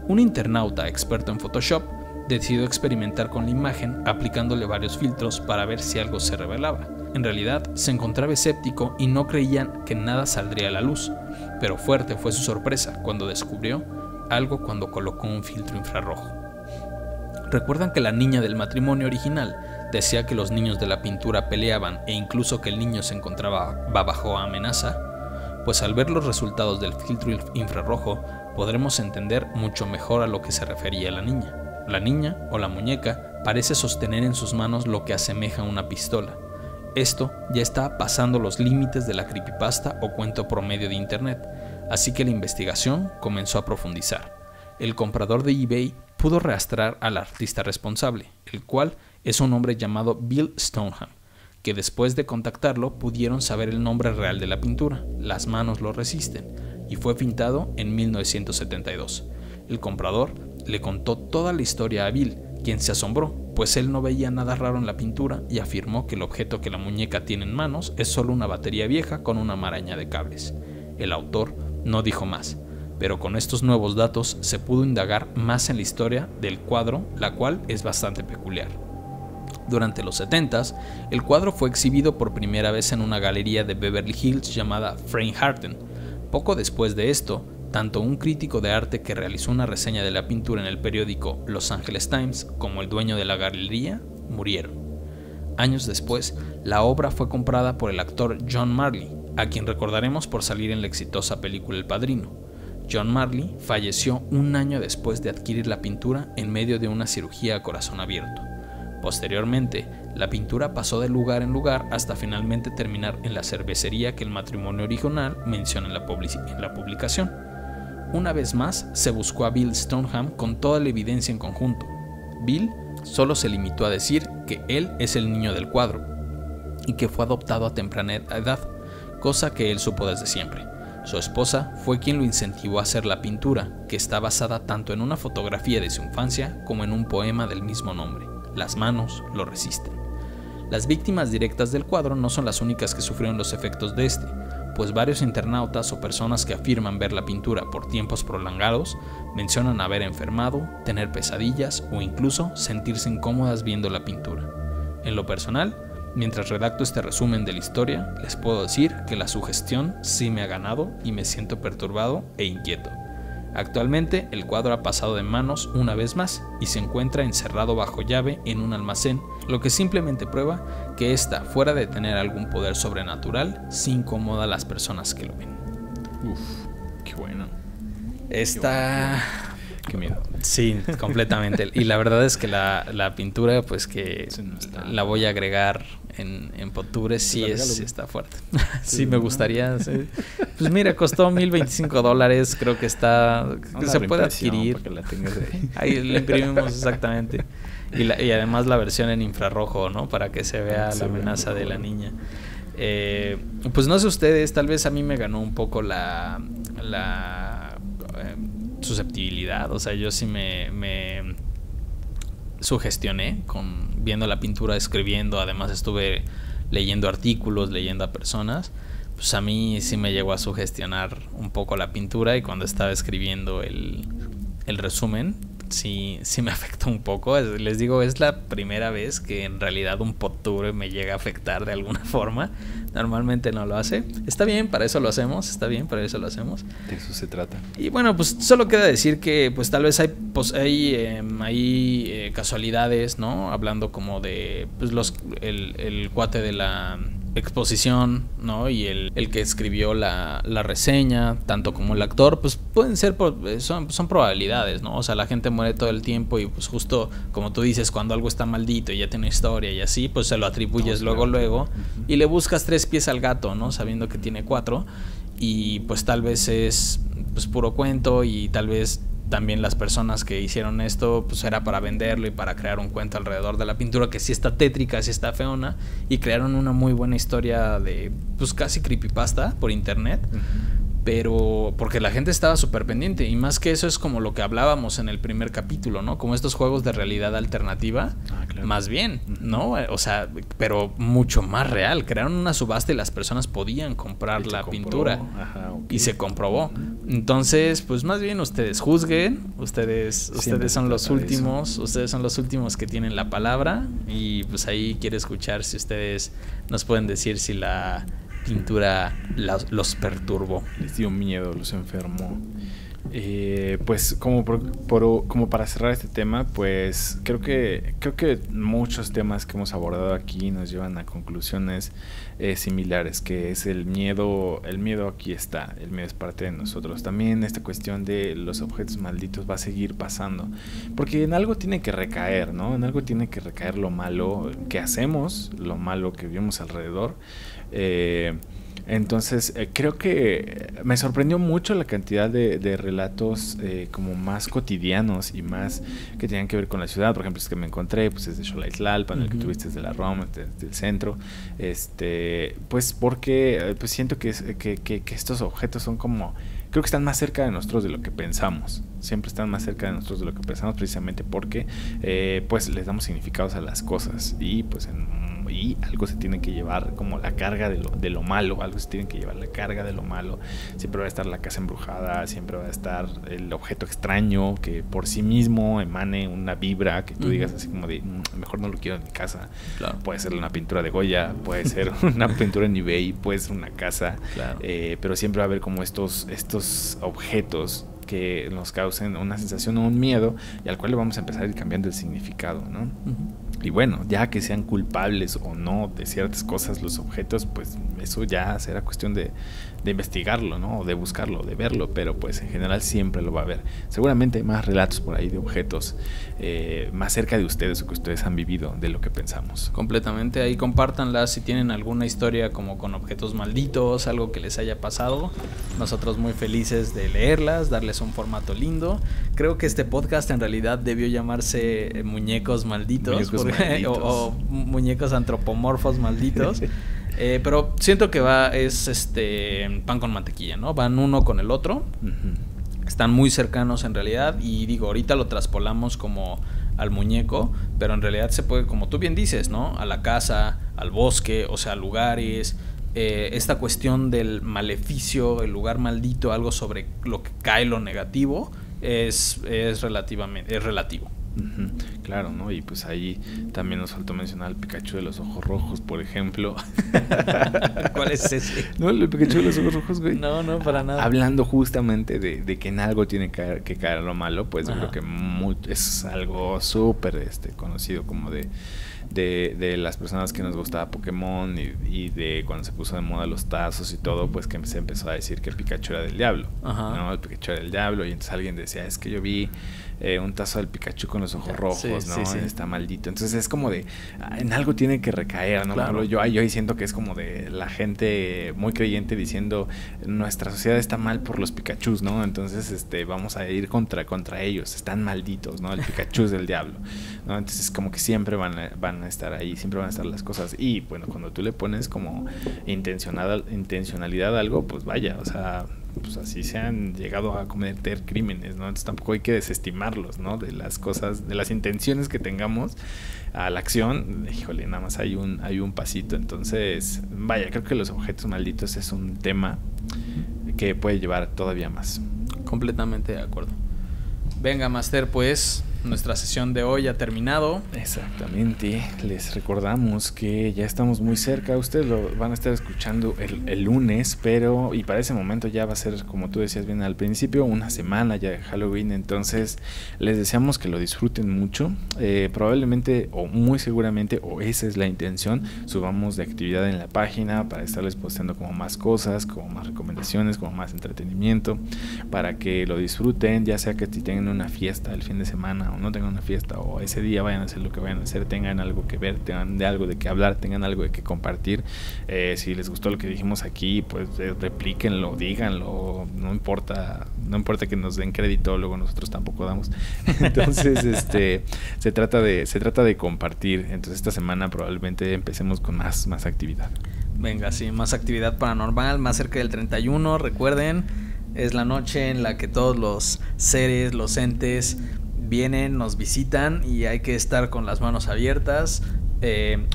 Un internauta experto en Photoshop decidió experimentar con la imagen aplicándole varios filtros para ver si algo se revelaba. En realidad, se encontraba escéptico y no creían que nada saldría a la luz, pero fuerte fue su sorpresa cuando descubrió algo cuando colocó un filtro infrarrojo. ¿Recuerdan que la niña del matrimonio original decía que los niños de la pintura peleaban e incluso que el niño se encontraba bajo amenaza? Pues al ver los resultados del filtro infrarrojo podremos entender mucho mejor a lo que se refería la niña. La niña o la muñeca parece sostener en sus manos lo que asemeja a una pistola. Esto ya está pasando los límites de la creepypasta o cuento promedio de internet, así que la investigación comenzó a profundizar. El comprador de eBay pudo rastrear al artista responsable, el cual es un hombre llamado Bill Stoneham, que después de contactarlo pudieron saber el nombre real de la pintura, Las manos lo resisten, y fue pintado en 1972. El comprador le contó toda la historia a Bill, quien se asombró, pues él no veía nada raro en la pintura y afirmó que el objeto que la muñeca tiene en manos es solo una batería vieja con una maraña de cables. El autor no dijo más, pero con estos nuevos datos se pudo indagar más en la historia del cuadro, la cual es bastante peculiar. Durante los 70s, el cuadro fue exhibido por primera vez en una galería de Beverly Hills llamada Frank Harten. Poco después de esto, tanto un crítico de arte que realizó una reseña de la pintura en el periódico Los Angeles Times como el dueño de la galería murieron. Años después, la obra fue comprada por el actor John Marley, a quien recordaremos por salir en la exitosa película El Padrino. John Marley falleció un año después de adquirir la pintura en medio de una cirugía a corazón abierto. Posteriormente, la pintura pasó de lugar en lugar hasta finalmente terminar en la cervecería que el matrimonio original menciona en la publicación. Una vez más, se buscó a Bill Stoneham con toda la evidencia en conjunto. Bill solo se limitó a decir que él es el niño del cuadro y que fue adoptado a temprana edad, cosa que él supo desde siempre. Su esposa fue quien lo incentivó a hacer la pintura, que está basada tanto en una fotografía de su infancia como en un poema del mismo nombre. Las manos lo resisten. Las víctimas directas del cuadro no son las únicas que sufrieron los efectos de este, pues varios internautas o personas que afirman ver la pintura por tiempos prolongados mencionan haber enfermado, tener pesadillas o incluso sentirse incómodas viendo la pintura. En lo personal, mientras redacto este resumen de la historia, les puedo decir que la sugestión sí me ha ganado y me siento perturbado e inquieto. Actualmente el cuadro ha pasado de manos una vez más y se encuentra encerrado bajo llave en un almacén, lo que simplemente prueba que esta, fuera de tener algún poder sobrenatural, sí incomoda a las personas que lo ven. Uf, qué bueno. Qué miedo. Sí, completamente. Y la verdad es que la pintura, pues que la voy a agregar en Podtubre sí está fuerte. Sí, me gustaría. Sí. Pues mira, costó $1,025. Creo que se puede adquirir. Para que la tengas ahí. Ahí la imprimimos exactamente. Y además la versión en infrarrojo, ¿no? Para que se vea la amenaza de la niña. Pues no sé ustedes, tal vez a mí me ganó un poco la susceptibilidad. O sea, yo sí me sugestioné viendo la pintura, escribiendo. Además estuve leyendo artículos, leyendo a personas. Pues a mí sí me llegó a sugestionar un poco la pintura, y cuando estaba escribiendo el resumen sí me afectó un poco. Les digo, es la primera vez que en realidad un Podtubre me llega a afectar de alguna forma. Normalmente no lo hace. Está bien, para eso lo hacemos. De eso se trata. Y bueno, pues solo queda decir que pues tal vez hay casualidades, ¿no? Hablando como de pues el cuate de la exposición, ¿no? Y el que escribió la reseña, tanto como el actor, pues pueden ser, son probabilidades, ¿no? O sea, la gente muere todo el tiempo, y pues justo como tú dices, cuando algo está maldito y ya tiene historia y así, pues se lo atribuyes luego, y le buscas 3 pies al gato, ¿no? Sabiendo que tiene 4, y pues tal vez es pues puro cuento, y tal vez también las personas que hicieron esto pues era para venderlo y para crear un cuento alrededor de la pintura, que sí está tétrica, sí está feona, y crearon una muy buena historia de pues casi creepypasta por internet. Pero porque la gente estaba súper pendiente, y más que eso es como lo que hablábamos en el primer capítulo, ¿no? Como estos juegos de realidad alternativa, claro. Más bien, ¿no? O sea, pero mucho más real. Crearon una subasta y las personas podían comprar la pintura. Ajá, okay. Y se comprobó. Entonces, pues más bien ustedes juzguen, ustedes son los últimos, ustedes son los últimos que tienen la palabra, y pues ahí quiero escuchar si ustedes nos pueden decir si la pintura los perturbó. Les dio miedo, los enfermó. Pues como para cerrar este tema, pues creo que muchos temas que hemos abordado aquí nos llevan a conclusiones similares, que es el miedo aquí está, el miedo es parte de nosotros. También esta cuestión de los objetos malditos va a seguir pasando, porque en algo tiene que recaer, ¿no? En algo tiene que recaer lo malo que hacemos, lo malo que vivimos alrededor. Entonces creo que me sorprendió mucho la cantidad de relatos como más cotidianos y más que tenían que ver con la ciudad. Por ejemplo, es que me encontré pues desde Xolaitlapa, el que tuviste desde la Roma, desde el centro, pues porque pues siento que estos objetos son como, creo que están más cerca de nosotros de lo que pensamos. Siempre están más cerca de nosotros de lo que pensamos, precisamente porque pues les damos significados a las cosas, y pues y algo se tiene que llevar como la carga de lo malo, algo se tiene que llevar la carga de lo malo. Siempre va a estar la casa embrujada, siempre va a estar el objeto extraño que por sí mismo emane una vibra que tú digas así como de mejor no lo quiero en mi casa. Claro. Puede ser una pintura de Goya, puede ser una pintura en eBay, puede ser una casa, claro. Pero siempre va a haber como estos objetos que nos causen una sensación o un miedo, y al cual le vamos a empezar a ir cambiando el significado, ¿no? Y bueno, ya que sean culpables o no de ciertas cosas los objetos, pues eso ya será cuestión de investigarlo, ¿no? O de buscarlo, de verlo, pero pues en general siempre lo va a haber. Seguramente hay más relatos por ahí de objetos más cerca de ustedes o que ustedes han vivido de lo que pensamos. Completamente, ahí compártanlas si tienen alguna historia como con objetos malditos, algo que les haya pasado. Nosotros muy felices de leerlas, darles un formato lindo. Creo que este podcast en realidad debió llamarse Muñecos Malditos, o Muñecos Antropomorfos Malditos. Pero siento que es pan con mantequilla, ¿no? Van uno con el otro. Están muy cercanos en realidad, y digo, ahorita lo traspolamos como al muñeco, pero en realidad se puede, como tú bien dices, ¿no? A la casa, al bosque, o sea, lugares. Esta cuestión del maleficio, el lugar maldito, algo sobre lo que cae lo negativo, es relativo. Claro, ¿no? Y pues ahí también nos faltó mencionar el Pikachu de los ojos rojos, por ejemplo. ¿Cuál es ese? No, el Pikachu de los ojos rojos, güey. No, para nada. Hablando justamente de que en algo tiene que caer lo malo, pues yo creo que es algo súper conocido como de las personas que nos gustaba Pokémon, y de cuando se puso de moda los tazos y todo, pues que se empezó a decir que el Pikachu era del diablo, ¿no? El Pikachu era del diablo, y entonces alguien decía, es que yo vi un tazo del Pikachu con los ojos rojos, ¿no? Sí. Está maldito. Entonces es como de, en algo tiene que recaer, ¿no? Claro. Yo ahí siento que es como de la gente muy creyente diciendo, nuestra sociedad está mal por los Pikachus, ¿no? Entonces vamos a ir contra ellos, están malditos, ¿no? El Pikachu es del diablo, ¿no? Entonces como que siempre van a estar ahí, siempre van a estar las cosas. Y bueno, cuando tú le pones como intencionalidad a algo, pues vaya, o sea, pues así se han llegado a cometer crímenes, ¿no? Entonces tampoco hay que desestimarlos, ¿no? De las cosas, de las intenciones que tengamos a la acción. Híjole, nada más hay un pasito. Entonces, vaya, creo que los objetos malditos es un tema que puede llevar todavía más. Completamente de acuerdo. Venga, Master, pues nuestra sesión de hoy ha terminado. Exactamente. Les recordamos que ya estamos muy cerca. Ustedes lo van a estar escuchando el lunes, pero y para ese momento ya va a ser, como tú decías bien al principio, una semana ya de Halloween. Entonces les deseamos que lo disfruten mucho. Probablemente o muy seguramente, o esa es la intención, subamos de actividad en la página para estarles posteando como más cosas, como más recomendaciones, como más entretenimiento, para que lo disfruten, ya sea que si tengan una fiesta el fin de semana o no tengan una fiesta, o ese día vayan a hacer lo que vayan a hacer, tengan algo que ver, tengan de algo de qué hablar, tengan algo de qué compartir. Si les gustó lo que dijimos aquí, pues replíquenlo, díganlo, no importa que nos den crédito, luego nosotros tampoco damos. Entonces se trata de compartir. Entonces esta semana probablemente empecemos con más actividad. Venga, sí, más actividad paranormal, más cerca del 31, recuerden, es la noche en la que todos los seres, los entes vienen, nos visitan, y hay que estar con las manos abiertas,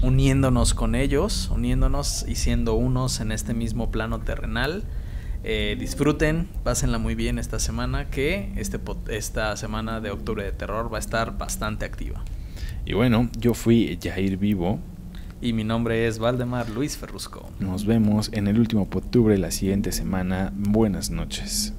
uniéndonos con ellos, uniéndonos y siendo unos en este mismo plano terrenal. Disfruten, pásenla muy bien esta semana, que esta semana de Octubre de Terror va a estar bastante activa. Y bueno, yo fui Jair Vivo. Y mi nombre es Valdemar Luis Ferrusco. Nos vemos en el último Octubre la siguiente semana. Buenas noches.